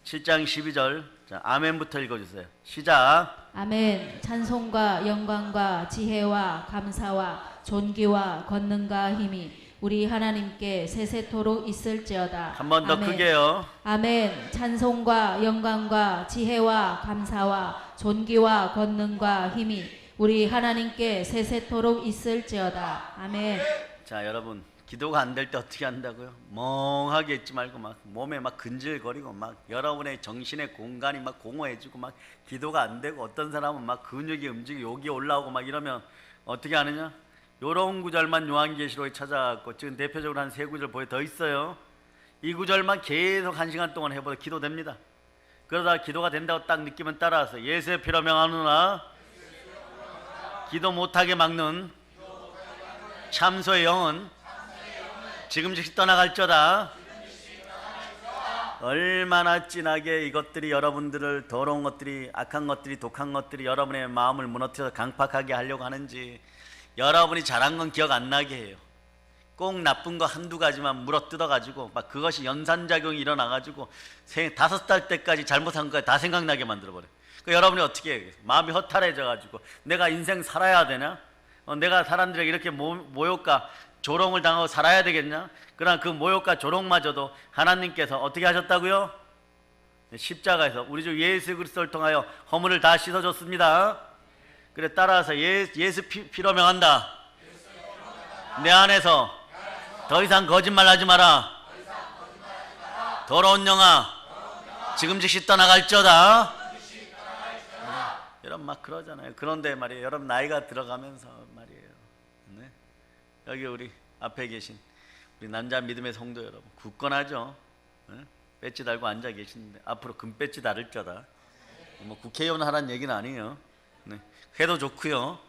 7장 12절. 자, 아멘부터 읽어주세요. 시작.
아멘. 찬송과 영광과 지혜와 감사와 존귀와 권능과 힘이 우리 하나님께 세세토록 있을지어다.
한 번 더
아멘.
크게요.
아멘. 찬송과 영광과 지혜와 감사와 존귀와 권능과 힘이 우리 하나님께 세세토록 있을지어다. 아멘.
자, 여러분, 기도가 안 될 때 어떻게 한다고요? 멍하게 있지 말고 막 몸에 막 근질거리고 막 여러분의 정신의 공간이 막 공허해지고 막 기도가 안 되고 어떤 사람은 막 근육이 움직이고 욕이 올라오고 막 이러면 어떻게 하느냐? 요런 구절만 요한계시록에 찾아갖고 지금 대표적으로 한 3구절 보여 더 있어요. 이 구절만 계속 1시간 동안 해봐도 기도됩니다. 그러다 기도가 된다고 딱 느끼면 따라와서 예수의 피로 명하노라. 기도 못하게 막는 참소의 영은 지금 즉시 떠나갈지어다. 얼마나 진하게 이것들이 여러분들을 더러운 것들이 악한 것들이 독한 것들이 여러분의 마음을 무너뜨려서 강팍하게 하려고 하는지 여러분이 잘한 건 기억 안 나게 해요. 꼭 나쁜 거 한두 가지만 물어뜯어가지고 막 그것이 연산작용이 일어나가지고 5살 때까지 잘못한 거 다 생각나게 만들어버려요. 여러분이 어떻게 해요? 마음이 허탈해져가지고 내가 인생 살아야 되냐? 내가 사람들에게 이렇게 모욕과 조롱을 당하고 살아야 되겠냐? 그러나 그 모욕과 조롱마저도 하나님께서 어떻게 하셨다고요? 십자가에서 우리 주 예수 그리스도를 통하여 허물을 다 씻어줬습니다. 그래, 따라서 예수 피로 명한다. 내 안에서 더 이상 거짓말 하지 마라. 더러운 영아 지금 즉시 떠나갈지어다. 여러분 막 그러잖아요. 그런데 말이에요, 여러분 나이가 들어가면서 말이에요, 네? 여기 우리 앞에 계신 우리 남자 믿음의 성도 여러분 굳건하죠. 네? 배지 달고 앉아 계시는데 앞으로 금배지 달을 거다. 뭐 국회의원 하라는 얘기는 아니에요. 네. 해도 좋고요.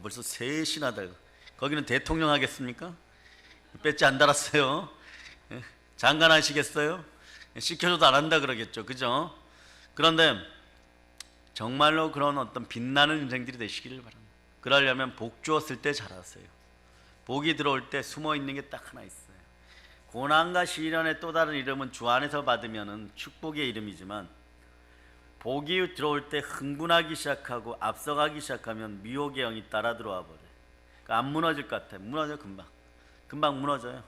벌써 3시나 달고 거기는 대통령 하겠습니까? 배지 안 달았어요. 네. 장관 하시겠어요? 시켜줘도 안 한다 그러겠죠. 그죠? 그런데 정말로 그런 어떤 빛나는 인생들이 되시기를 바랍니다. 그러려면 복 주었을 때 잘하세요. 복이 들어올 때 숨어 있는 게 딱 하나 있어요. 고난과 시련의 또 다른 이름은 주 안에서 받으면은 축복의 이름이지만 복이 들어올 때 흥분하기 시작하고 앞서가기 시작하면 미혹의 영이 따라 들어와 버려요. 그러니까 안 무너질 것 같아요. 무너져 금방 무너져요.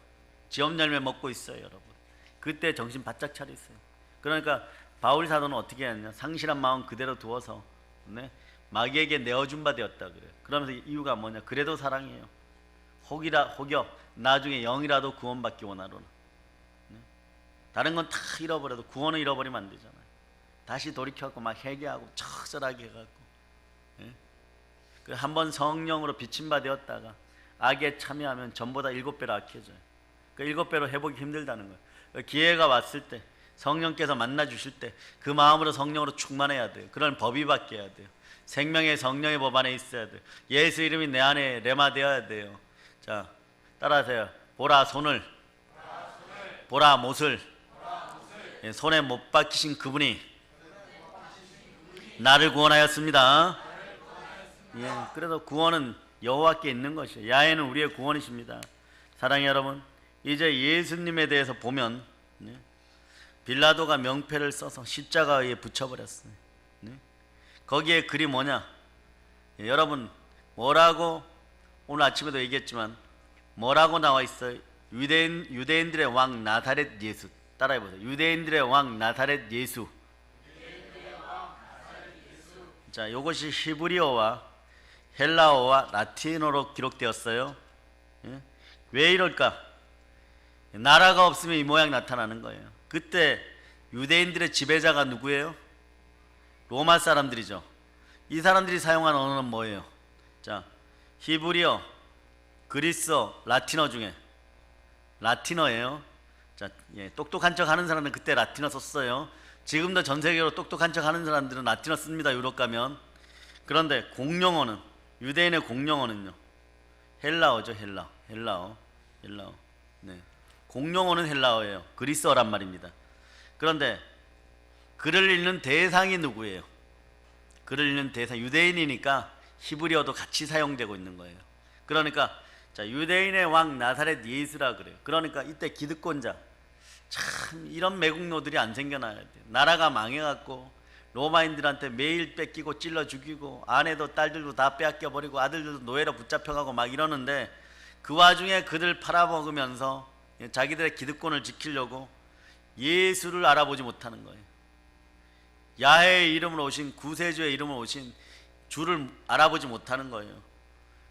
지엄 열매 먹고 있어요, 여러분. 그때 정신 바짝 차리세요. 그러니까 바울 사도는 어떻게 했냐? 상실한 마음 그대로 두어서 네? 마귀에게 내어준 바 되었다 그래요. 그러면서 이유가 뭐냐? 그래도 사랑해요. 혹여 나중에 영이라도 구원받기 원하노라. 네? 다른 건 다 잃어버려도 구원을 잃어버리면 안 되잖아요. 다시 돌이켜갖고 막 회개하고 적절하게 해갖고 네? 한번 성령으로 비친 바 되었다가 악에 참여하면 전보다 7배로 악해져요. 7배로 회복이 힘들다는 거예요. 기회가 왔을 때 성령께서 만나 주실 때 그 마음으로 성령으로 충만해야 돼요. 그런 법이 바뀌어야 돼요. 생명의 성령의 법 안에 있어야 돼요. 예수 이름이 내 안에 레마되어야 돼요. 자, 따라하세요. 보라 손을, 보라 못을. 예, 손에 못 박히신 그분이 나를 구원하였습니다. 예, 그래서 구원은 여호와께 있는 것이에요. 야훼는 우리의 구원이십니다. 사랑의 여러분, 이제 예수님에 대해서 보면 네? 빌라도가 명패를 써서 십자가에 붙여버렸어요. 네? 거기에 글이 뭐냐? 예, 여러분 뭐라고 오늘 아침에도 얘기했지만 뭐라고 나와 있어요? 유대인들의 왕 나사렛 예수. 따라해보세요. 유대인들의 왕 나사렛 예수. 자, 이것이 히브리어와 헬라어와 라틴어로 기록되었어요. 예? 왜 이럴까? 나라가 없으면 이 모양 나타나는 거예요. 그때 유대인들의 지배자가 누구예요? 로마 사람들이죠. 이 사람들이 사용한 언어는 뭐예요? 자, 히브리어, 그리스어, 라틴어 중에 라틴어예요. 자, 예, 똑똑한 척 하는 사람은 그때 라틴어 썼어요. 지금도 전 세계로 똑똑한 척 하는 사람들은 라틴어 씁니다. 유럽 가면. 그런데 공용어는, 유대인의 공용어는요, 헬라어죠. 헬라어. 네. 공용어는 헬라어예요. 그리스어란 말입니다. 그런데 글을 읽는 대상이 누구예요? 글을 읽는 대상, 유대인이니까 히브리어도 같이 사용되고 있는 거예요. 그러니까 자, 유대인의 왕 나사렛 예수라 그래요. 그러니까 이때 기득권자, 참 이런 매국노들이 안 생겨나야 돼요. 나라가 망해갖고 로마인들한테 매일 뺏기고 찔러 죽이고 아내도 딸들도 다 빼앗겨 버리고 아들들도 노예로 붙잡혀가고 막 이러는데 그 와중에 그들 팔아먹으면서 자기들의 기득권을 지키려고 예수를 알아보지 못하는 거예요. 야훼의 이름으로 오신, 구세주의 이름으로 오신 주를 알아보지 못하는 거예요.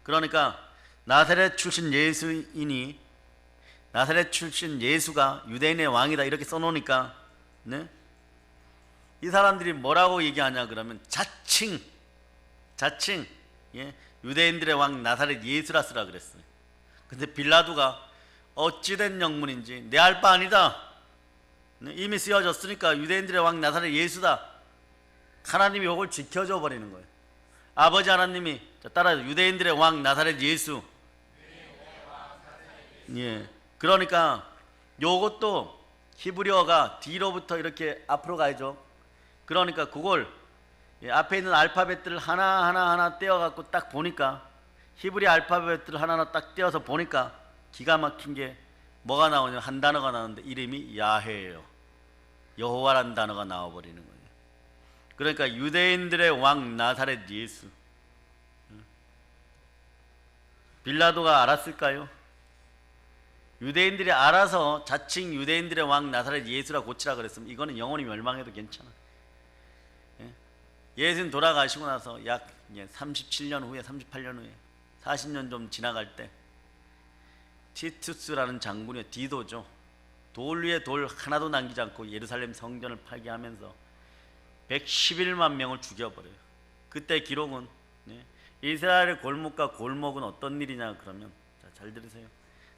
그러니까 나사렛 출신 예수인이, 나사렛 출신 예수가 유대인의 왕이다 이렇게 써놓으니까, 네? 이 사람들이 뭐라고 얘기하냐 그러면 자칭 예? 유대인들의 왕 나사렛 예수라 쓰라 그랬어요. 근데 빌라도가 어찌된 영문인지 내 알 바 아니다, 네? 이미 쓰여졌으니까 유대인들의 왕 나사렛 예수다. 하나님이 이걸 지켜줘 버리는 거예요. 아버지 하나님이, 따라서 유대인들의 왕 나사렛 예수. 예. 그러니까 요것도 히브리어가 뒤로부터 이렇게 앞으로 가야죠. 그러니까 그걸 앞에 있는 알파벳들을 하나 떼어 갖고 딱 보니까, 히브리 알파벳들을 하나하나 딱 떼어서 보니까 기가 막힌 게 뭐가 나오냐, 한 단어가 나오는데 이름이 야훼예요. 여호와라는 단어가 나와 버리는 거예요. 그러니까 유대인들의 왕 나사렛 예수. 빌라도가 알았을까요? 유대인들이 알아서 자칭 유대인들의 왕 나사렛 예수라 고치라 그랬으면 이거는 영원히 멸망해도 괜찮아. 예수님 돌아가시고 나서 약 37년 후에, 38년 후에, 40년 좀 지나갈 때 티투스라는 장군의 디도죠. 돌 위에 돌 하나도 남기지 않고 예루살렘 성전을 파괴하면서 111만 명을 죽여버려요. 그때 기록은, 이스라엘의 골목과 골목은 어떤 일이냐 그러면, 자, 잘 들으세요.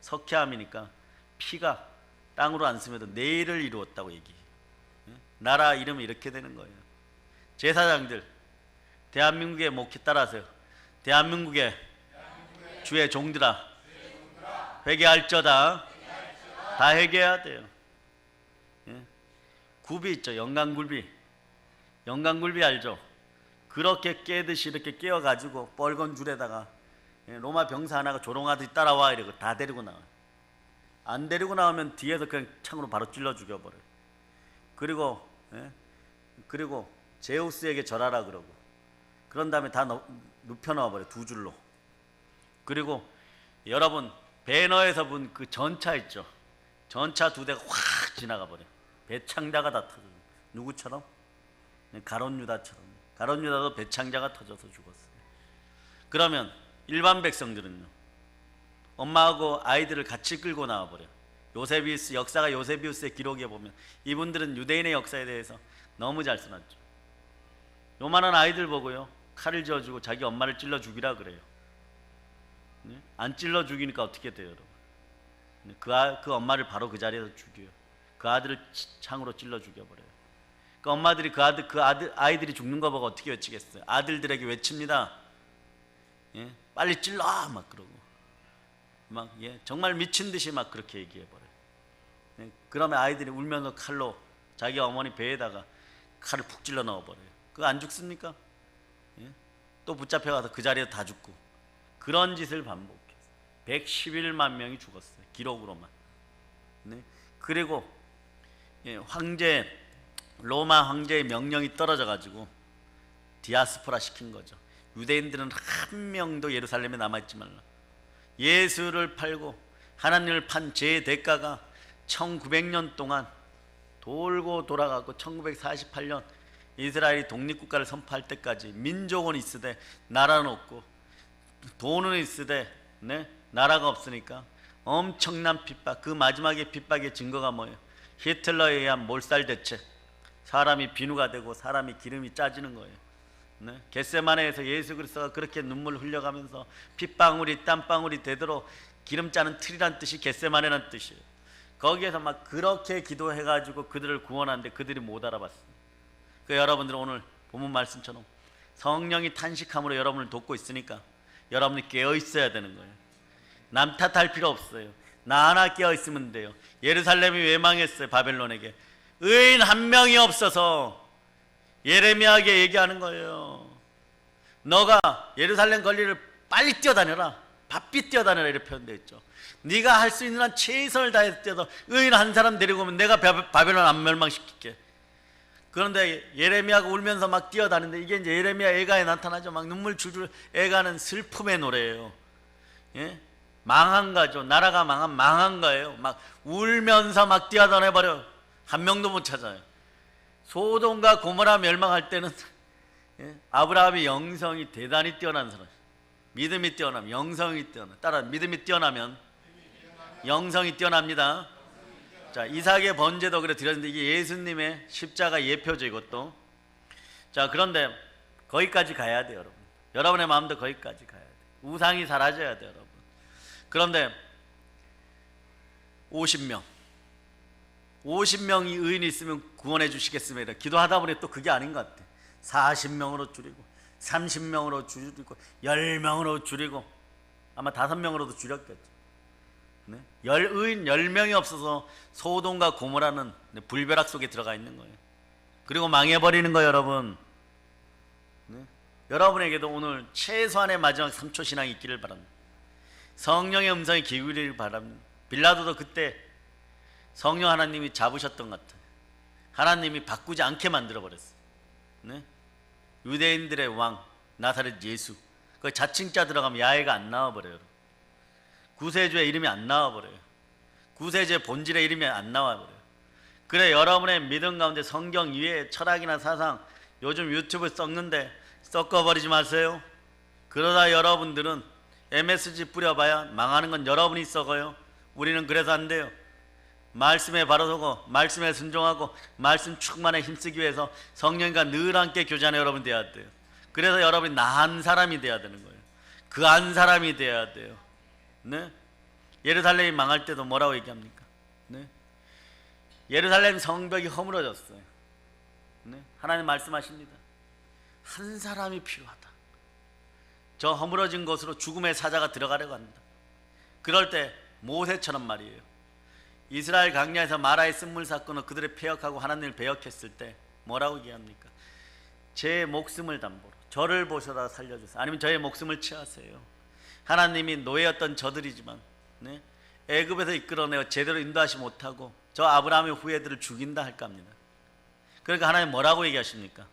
석회암이니까 피가 땅으로 안 스며도 내일을 이루었다고 얘기해요. 나라 이름이 이렇게 되는 거예요. 제사장들, 대한민국의 목회 따라서요. 대한민국의 주의 종들아, 회개할저다. 다 회개해야 돼요. 굽이 있죠. 영광굴비 알죠? 그렇게 깨듯이 이렇게 깨어가지고 뻘건 줄에다가 로마 병사 하나가 조롱하듯이 따라와 이러고 다 데리고 나와요. 안 데리고 나오면 뒤에서 그냥 창으로 바로 찔러 죽여버려요. 그리고 제우스에게 절하라 그러고, 그런 다음에 다 눕혀 넣어버려요. 두 줄로. 그리고 여러분 배너에서 본 그 전차 있죠? 전차 두 대가 확 지나가 버려요. 배창자가 다 터져요. 누구처럼? 가롯 유다처럼. 가롯 유다도 배창자가 터져서 죽었어요. 그러면 일반 백성들은요, 엄마하고 아이들을 같이 끌고 나와버려요. 요세비우스, 역사가 요세비우스의 기록에 보면 이분들은 유대인의 역사에 대해서 너무 잘 써놨죠. 요만한 아이들 보고요, 칼을 쥐어주고 자기 엄마를 찔러 죽이라 그래요. 안 찔러 죽이니까 어떻게 돼요, 여러분? 그 엄마를 바로 그 자리에서 죽여요. 그 아들을 창으로 찔러 죽여버려요. 그 엄마들이 아이들이 죽는 거 보고 어떻게 외치겠어요? 아들들에게 외칩니다. 빨리 찔러! 막 그러고 정말 미친 듯이 막 그렇게 얘기해버려요. 그러면 아이들이 울면서 칼로 자기 어머니 배에다가 칼을 푹 찔러 넣어버려요. 그거 안 죽습니까? 또 붙잡혀가서 그 자리에서 다 죽고, 그런 짓을 반복해서 111만 명이 죽었어요. 기록으로만. 그리고 로마 황제의 명령이 떨어져가지고 디아스포라 시킨 거죠. 유대인들은 한 명도 예루살렘에 남아있지 말라. 예수를 팔고 하나님을 판 죄의 대가가 1900년 동안 돌고 돌아가고 1948년 이스라엘이 독립국가를 선포할 때까지 민족은 있으되 나라는 없고 돈은 있으되 나라가 없으니까 엄청난 핍박. 그 마지막에 핍박의 증거가 뭐예요? 히틀러에 의한 몰살 대책. 사람이 비누가 되고 사람이 기름이 짜지는 거예요. 네? 겟세마네에서 예수 그리스도가 그렇게 눈물 흘려가면서 핏방울이 땀방울이 되도록 기름 짜는 틀이란 뜻이 겟세마네란 뜻이에요. 거기에서 막 그렇게 기도해가지고 그들을 구원하는데 그들이 못 알아봤어요. 그 여러분들은 오늘 본문 말씀처럼 성령이 탄식함으로 여러분을 돕고 있으니까 여러분이 깨어 있어야 되는 거예요. 남 탓할 필요 없어요. 나 하나 깨어 있으면 돼요. 예루살렘이 왜 망했어요? 바벨론에게 의인 한 명이 없어서. 예레미야에게 얘기하는 거예요. 너가 예루살렘 거리를 빨리 뛰어다녀라. 바삐 뛰어다녀라 이렇게 표현되어 있죠. 네가 할 수 있는 한 최선을 다해서 뛰어서 의인 한 사람 데리고 오면 내가 바벨론 안 멸망시킬게. 그런데 예레미야가 울면서 막 뛰어다니는데 이게 이제 예레미야 애가에 나타나죠. 막 눈물 줄줄 애가는 슬픔의 노래예요. 예? 망한 거죠. 나라가 망한 거예요. 막 울면서 막 뛰어다녀버려. 한 명도 못 찾아요. 소돔과 고모라 멸망할 때는 아브라함이 영성이 대단히 뛰어난 사람. 믿음이 뛰어나면 영성이 뛰어나. 따라 믿음이 뛰어나면 영성이 뛰어납니다. 자, 이삭의 번제도 그래 드렸는데 이게 예수님의 십자가 예표죠, 이것도. 자, 그런데 거기까지 가야 돼요, 여러분. 여러분의 마음도 거기까지 가야 돼요. 우상이 사라져야 돼요, 여러분. 그런데 50명이 의인이 있으면 구원해 주시겠습니다. 기도하다 보니 또 그게 아닌 것 같아. 40명으로 줄이고 30명으로 줄이고 10명으로 줄이고 아마 5명으로도 줄였겠죠. 네? 의인 10명이 없어서 소돔과 고모라는 불벼락 속에 들어가 있는 거예요. 그리고 망해버리는 거예요, 여러분. 네? 여러분에게도 오늘 최소한의 마지막 3초 신앙이 있기를 바랍니다. 성령의 음성이 기울이기를 바랍니다. 빌라도도 그때 성령 하나님이 잡으셨던 것 같아요. 하나님이 바꾸지 않게 만들어버렸어요. 네? 유대인들의 왕 나사렛 예수, 그 자칭자 들어가면 야훼가 안 나와버려요. 구세주의 이름이 안 나와버려요. 구세주의 본질의 이름이 안 나와버려요. 그래, 여러분의 믿음 가운데 성경 이외에 철학이나 사상, 요즘 유튜브 썩는데 섞어버리지 마세요. 그러다 여러분들은 MSG 뿌려봐야 망하는 건 여러분이 썩어요. 우리는 그래서 안 돼요. 말씀에 바로 서고 말씀에 순종하고 말씀 충만에 힘쓰기 위해서 성령과 늘 함께 교제하는 여러분 돼야 돼요. 그래서 여러분이 나은 사람이 돼야 되는 거예요. 그 한 사람이 돼야 돼요. 네? 예루살렘이 망할 때도 뭐라고 얘기합니까? 네? 예루살렘 성벽이 허물어졌어요. 네? 하나님 말씀하십니다. 한 사람이 필요하다. 저 허물어진 곳으로 죽음의 사자가 들어가려고 합니다. 그럴 때 모세처럼 말이에요. 이스라엘 광야에서 마라의 쓴물 사건을 그들을 폐역하고 하나님을 배역했을 때 뭐라고 얘기합니까? 제 목숨을 담보로 저를 보셔다 살려주세요. 아니면 저의 목숨을 취하세요. 하나님이 노예였던 저들이지만 네? 애굽에서 이끌어내어 제대로 인도하지 못하고 저 아브라함의 후예들을 죽인다 할까 합니다. 그러니까 하나님 뭐라고 얘기하십니까?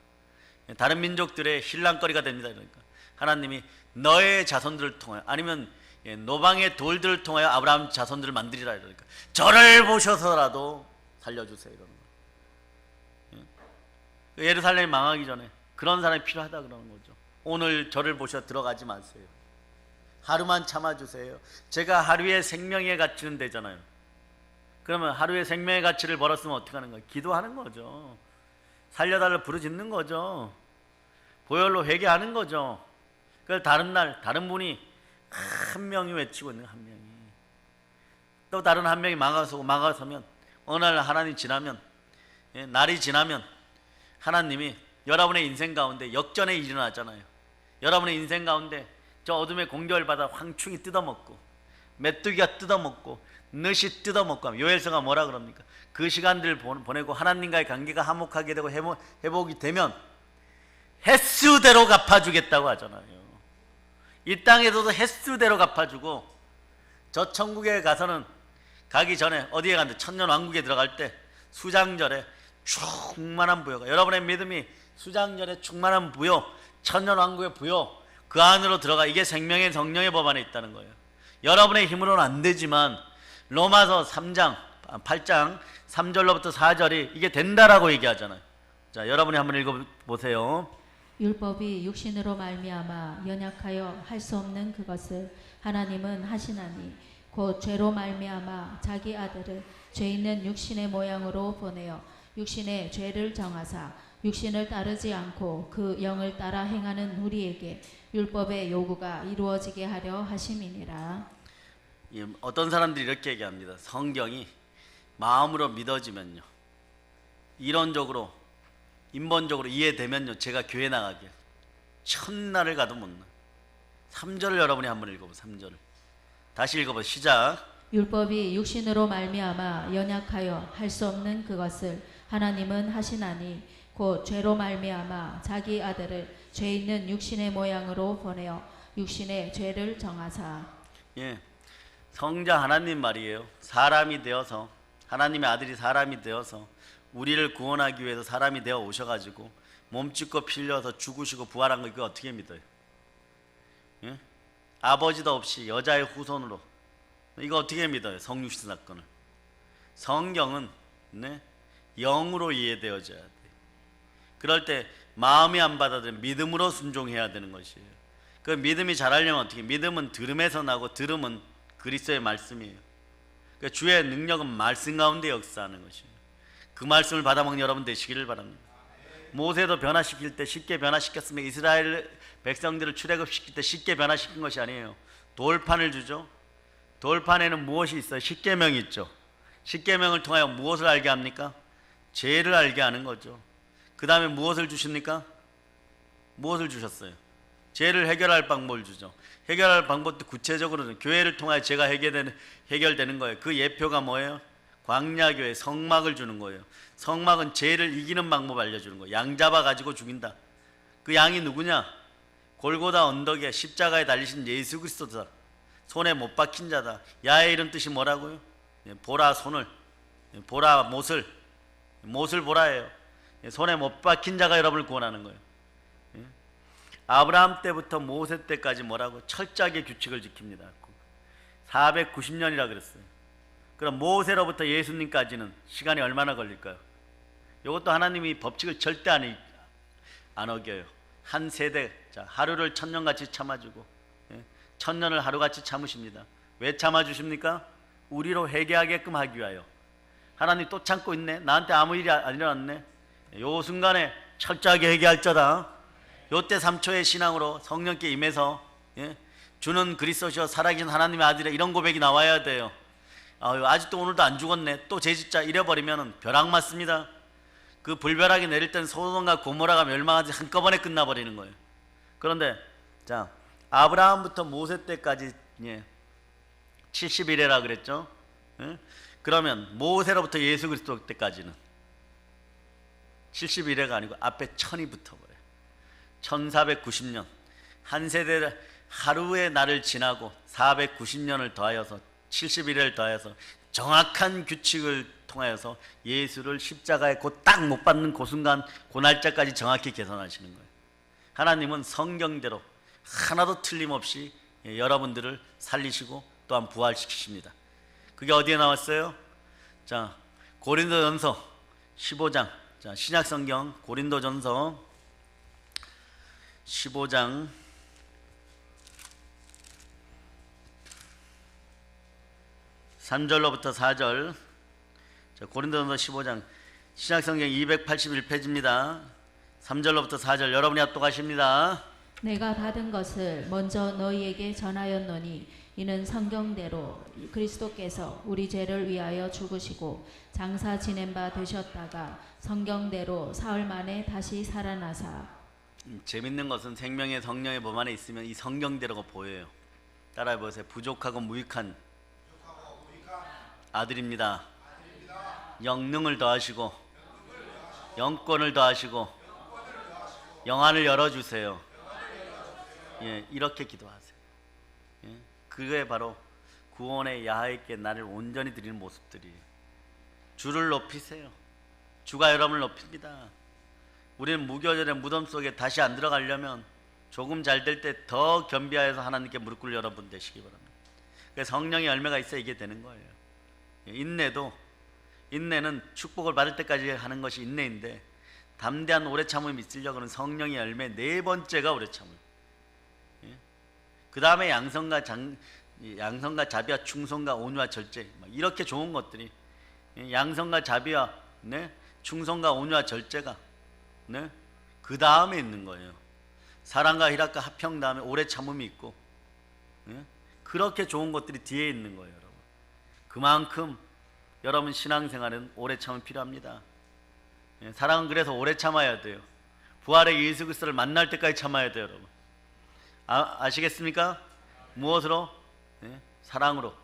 다른 민족들의 신랑거리가 됩니다. 그러니까 하나님이 너의 자손들을 통하여 아니면 노방의 돌들을 통하여 아브라함 자손들을 만들이라. 그러니까 저를 보셔서라도 살려주세요 이러는 거예요. 예루살렘이 망하기 전에 그런 사람이 필요하다 그러는 거죠. 오늘 저를 보셔 들어가지 마세요. 하루만 참아주세요. 제가 하루의 생명의 가치는 되잖아요. 그러면 하루의 생명의 가치를 벌었으면 어떻게 하는 거예요? 기도하는 거죠. 살려달라고 부르짖는 거죠. 보혈로 회개하는 거죠. 그래서 다른 날 다른 분이 한 명이 외치고 있는 한 명이 또 다른 한 명이 막아서면 어느 날 하나님 지나면 날이 지나면 하나님이 여러분의 인생 가운데 역전의 일이 일어나잖아요. 여러분의 인생 가운데 저 어둠의 공격을 받아 황충이 뜯어먹고 메뚜기가 뜯어먹고 넛이 뜯어먹고 하면 요엘서가 뭐라 그럽니까? 그 시간들을 보내고 하나님과의 관계가 화목하게 되고 회복이 되면 횟수대로 갚아주겠다고 하잖아요. 이 땅에서도 횟수대로 갚아주고 저 천국에 가서는 가기 전에 어디에 갔는데 천년왕국에 들어갈 때 수장절에 충만한 부여가 여러분의 믿음이 수장절에 충만한 부여 천년왕국의 부여 그 안으로 들어가 이게 생명의 성령의 법 안에 있다는 거예요. 여러분의 힘으로는 안 되지만 로마서 8장 3절로부터 4절이 이게 된다라고 얘기하잖아요. 자, 여러분이 한번 읽어보세요.
율법이 육신으로 말미암아 연약하여 할 수 없는 그것을 하나님은 하시나니 곧 죄로 말미암아 자기 아들을 죄 있는 육신의 모양으로 보내어 육신의 죄를 정하사 육신을 따르지 않고 그 영을 따라 행하는 우리에게 율법의 요구가 이루어지게 하려 하심이니라.
어떤 사람들이 이렇게 얘기합니다. 성경이 마음으로 믿어지면요, 이론적으로 인본적으로 이해되면요, 제가 교회 나가게 천날을 가도 못 나. 3절을 여러분이 한번 읽어보세요. 3절을 다시 읽어보세요. 시작.
율법이 육신으로 말미암아 연약하여 할 수 없는 그것을 하나님은 하시나니 곧 죄로 말미암아 자기 아들을 죄 있는 육신의 모양으로 보내어 육신의 죄를 정하사.
예, 성자 하나님 말이에요. 사람이 되어서, 하나님의 아들이 사람이 되어서 우리를 구원하기 위해서 사람이 되어 오셔가지고 몸짓고 필려서 죽으시고 부활한 거, 이거 어떻게 믿어요? 예? 아버지도 없이 여자의 후손으로, 이거 어떻게 믿어요? 성육신 사건을. 성경은 영으로 이해되어져야 돼. 그럴 때 마음이 안 받아들이면 믿음으로 순종해야 되는 것이에요. 그 믿음이 자라려면 어떻게? 믿음은 들음에서 나고 들음은 그리스도의 말씀이에요. 그러니까 주의 능력은 말씀 가운데 역사하는 것이에요. 그 말씀을 받아먹는 여러분 되시기를 바랍니다. 모세도 변화시킬 때 쉽게 변화시켰으면 이스라엘 백성들을 출애굽시킬 때 쉽게 변화시킨 것이 아니에요. 돌판을 주죠. 돌판에는 무엇이 있어요? 십계명이 있죠. 십계명을 통하여 무엇을 알게 합니까? 죄를 알게 하는 거죠. 그 다음에 무엇을 주십니까? 무엇을 주셨어요? 죄를 해결할 방법을 주죠. 해결할 방법도 구체적으로는 교회를 통하여 죄가 해결되는 거예요. 그 예표가 뭐예요? 광야교회 성막을 주는 거예요. 성막은 죄를 이기는 방법을 알려주는 거예요. 양 잡아가지고 죽인다. 그 양이 누구냐? 골고다 언덕에 십자가에 달리신 예수 그리스도다. 손에 못 박힌 자다. 야의 이런 뜻이 뭐라고요? 보라 손을, 보라 못을, 못을 보라예요. 손에 못 박힌 자가 여러분을 구원하는 거예요. 아브라함 때부터 모세 때까지 뭐라고? 철저하게 규칙을 지킵니다. 490년이라 그랬어요. 그럼 모세로부터 예수님까지는 시간이 얼마나 걸릴까요? 이것도 하나님이 법칙을 절대 안 어겨요. 한 세대, 자, 하루를 천년같이 참아주고 1000년을 하루같이 참으십니다. 왜 참아주십니까? 우리로 회개하게끔 하기 위하여. 하나님 또 참고 있네. 나한테 아무 일이 안 일어났네. 요 순간에 철저하게 회개할 자다. 요때 3초의 신앙으로 성령께 임해서 주는 그리스도시여 살아계신 하나님의 아들이라, 이런 고백이 나와야 돼요. 아직도 오늘도 안 죽었네. 또 죄짓자 이래버리면 벼락 맞습니다. 그 불벼락이 내릴 땐 소돔과 고모라가 멸망하지 한꺼번에 끝나버리는 거예요. 그런데 자, 아브라함부터 모세 때까지 70일이라 그랬죠. 그러면 모세로부터 예수 그리스도 때까지는 71회가 아니고 앞에 1000이 붙어버려요. 1490년. 한 세대 하루의 날을 지나고 490년을 더하여서 71회를 더하여서 정확한 규칙을 통하여서 예수를 십자가에 곧 딱 못 박는 그 순간, 그 날짜까지 정확히 계산하시는 거예요. 하나님은 성경대로 하나도 틀림없이 여러분들을 살리시고 또한 부활시키십니다. 그게 어디에 나왔어요? 자, 고린도전서 15장. 자, 신약성경 고린도전서 15장 3절로부터 4절. 자, 고린도전서 15장 신약성경 281페이지입니다. 3절로부터 4절 여러분이 합독하십니다.
내가 받은 것을 먼저 너희에게 전하였노니 이는 성경대로 그리스도께서 우리 죄를 위하여 죽으시고 장사 지낸 바 되셨다가 성경대로 사흘 만에 다시 살아나사.
재밌는 것은 생명의 성령의 몸 안에 있으면 이 성경대로가 보여요. 따라해 보세요. 부족하고 무익한 아들입니다. 영능을 더하시고 영권을 더하시고 영안을 열어주세요. 이렇게 기도하세요. 그게 바로 구원의 야하에게 나를 온전히 드리는 모습들이에요. 주를 높이세요. 주가 여러분을 높입니다. 우리는 무교절의 무덤 속에 다시 안 들어가려면 조금 잘 될 때 더 겸비하여서 하나님께 무릎 꿇을 여러분 되시기 바랍니다. 그래서 성령의 열매가 있어야 이게 되는 거예요. 인내는 축복을 받을 때까지 하는 것이 인내인데, 담대한 오래 참음이 있으려고는 성령의 열매 네 번째가 오래 참음. 그 다음에 양성과 이 양선과 자비와 충성과 온유와 절제, 이렇게 좋은 것들이, 양선과 자비와 충성과 온유와 절제가 그 다음에 있는 거예요. 사랑과 희락과 화평 다음에 오래 참음이 있고, 그렇게 좋은 것들이 뒤에 있는 거예요, 여러분. 그만큼 여러분 신앙생활은 오래 참음 필요합니다. 사랑은 그래서 오래 참아야 돼요. 부활의 예수 그리스도를 만날 때까지 참아야 돼요, 여러분. 아시겠습니까? 무엇으로? 사랑으로,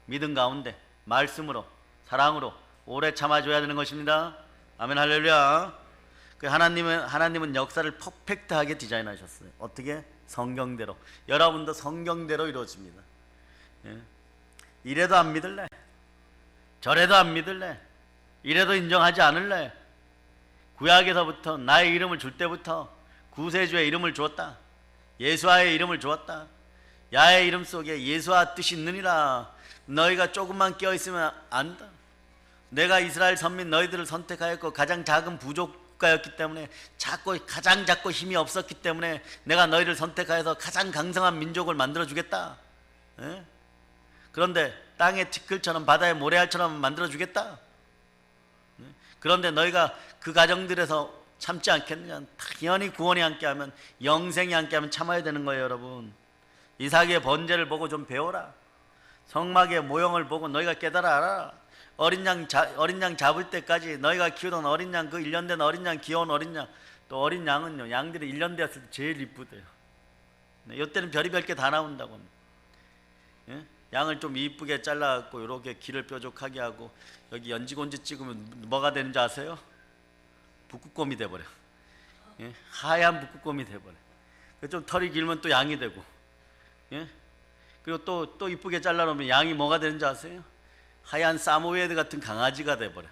믿음 가운데, 말씀으로, 사랑으로 오래 참아줘야 되는 것입니다. 아멘, 할렐루야. 하나님은 역사를 퍼펙트하게 디자인하셨어요. 어떻게? 성경대로. 여러분도 성경대로 이루어집니다. 이래도 안 믿을래? 저래도 안 믿을래? 이래도 인정하지 않을래? 구약에서부터 나의 이름을 줄 때부터 구세주의 이름을 주었다. 예수와의 이름을 주었다. 야의 이름 속에 예수와 뜻이 있느니라. 너희가 조금만 깨어있으면 안다. 내가 이스라엘 선민 너희들을 선택하였고 가장 작은 부족가였기 때문에 가장 작고 힘이 없었기 때문에 내가 너희를 선택하여서 가장 강성한 민족을 만들어주겠다. 그런데 땅의 티끌처럼 바다의 모래알처럼 만들어주겠다. 그런데 너희가 그 가정들에서 참지 않겠느냐. 당연히 구원이 함께하면, 영생이 함께하면 참아야 되는 거예요, 여러분. 이삭의 번제를 보고 좀 배워라. 성막의 모형을 보고 너희가 깨달아 알아라. 어린 양 잡을 때까지 너희가 키우던 어린 양, 그 1년 된 어린 양, 귀여운 어린 양. 또 어린 양은요, 양들이 1년 되었을 때 제일 이쁘대요. 이때는 별의별 게 다 나온다고 합니다. 양을 좀 이쁘게 잘라갖고 이렇게 귀를 뾰족하게 하고 여기 연지곤지 찍으면 뭐가 되는지 아세요? 북극곰이 돼버려. 하얀 북극곰이 돼버려. 좀 털이 길면 또 양이 되고, 그리고 또 이쁘게 잘라놓으면 양이 뭐가 되는지 아세요? 하얀 사모예드 같은 강아지가 돼버려.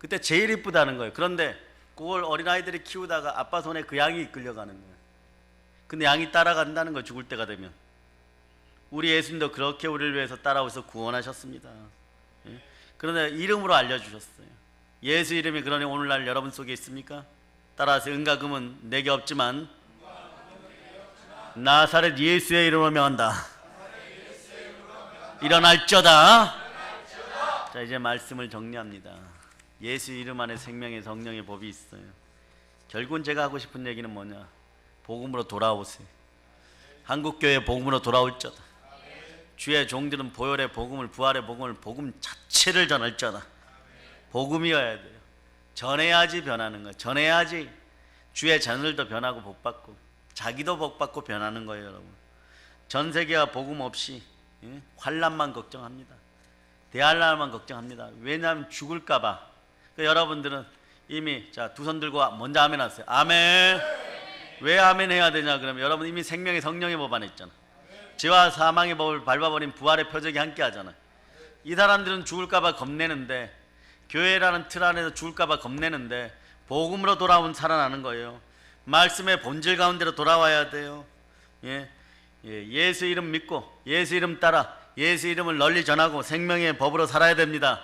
그때 제일 이쁘다는 거예요. 그런데 그걸 어린아이들이 키우다가 아빠 손에 그 양이 이끌려가는 거예요. 근데 양이 따라간다는 거예요, 죽을 때가 되면. 우리 예수님도 그렇게 우리를 위해서 따라오셔서 구원하셨습니다. 그런데 이름으로 알려주셨어요. 예수 이름이 그러니 오늘날 여러분 속에 있습니까? 따라서 은과 금은 내게 없지만 나사렛 예수의 이름으로 명한다. 일어날지어다. 자, 이제 말씀을 정리합니다. 예수 이름 안에 생명의 성령의 법이 있어요. 결국은 제가 하고 싶은 얘기는 뭐냐? 복음으로 돌아오세요. 한국교회 복음으로 돌아올지어다. 주의 종들은 보혈의 복음을, 부활의 복음을, 복음 자체를 전할지어다. 복음이어야 돼요. 전해야지 변하는 거예요. 전해야지 주의 자녀들도 변하고 복받고 자기도 복받고 변하는 거예요, 여러분. 전 세계가 복음 없이 환난만 걱정합니다. 대환란만 걱정합니다. 왜냐하면 죽을까 봐. 그러니까 여러분들은 이미 두 손 들고 먼저 아멘 하세요. 아멘. 왜 아멘 해야 되냐? 그러면 여러분 이미 생명의 성령의 법 안에 있잖아. 죄와 사망의 법을 밟아버린 부활의 표적이 함께 하잖아. 이 사람들은 죽을까 봐 겁내는데, 교회라는 틀 안에서 죽을까 봐 겁내는데 복음으로 돌아오면 살아나는 거예요. 말씀의 본질 가운데로 돌아와야 돼요. 예수 이름 믿고 예수 이름 따라 예수 이름을 널리 전하고 생명의 법으로 살아야 됩니다.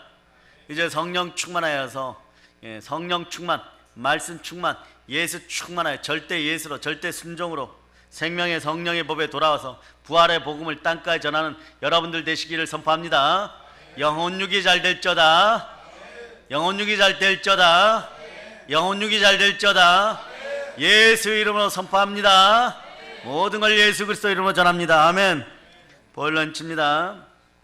이제 성령 충만하여서 성령 충만, 말씀 충만, 예수 충만하여 절대 예수로, 절대 순종으로 생명의 성령의 법에 돌아와서 부활의 복음을 땅까지 전하는 여러분들 되시기를 선포합니다. 영혼육이 잘 될저다. 영혼육이 잘 될저다. 영혼육이 잘 될저다. 예수 이름으로 선포합니다. 모든 걸 예수 그리스도 이름으로 전합니다. 아멘. 보혈 넘칩니다.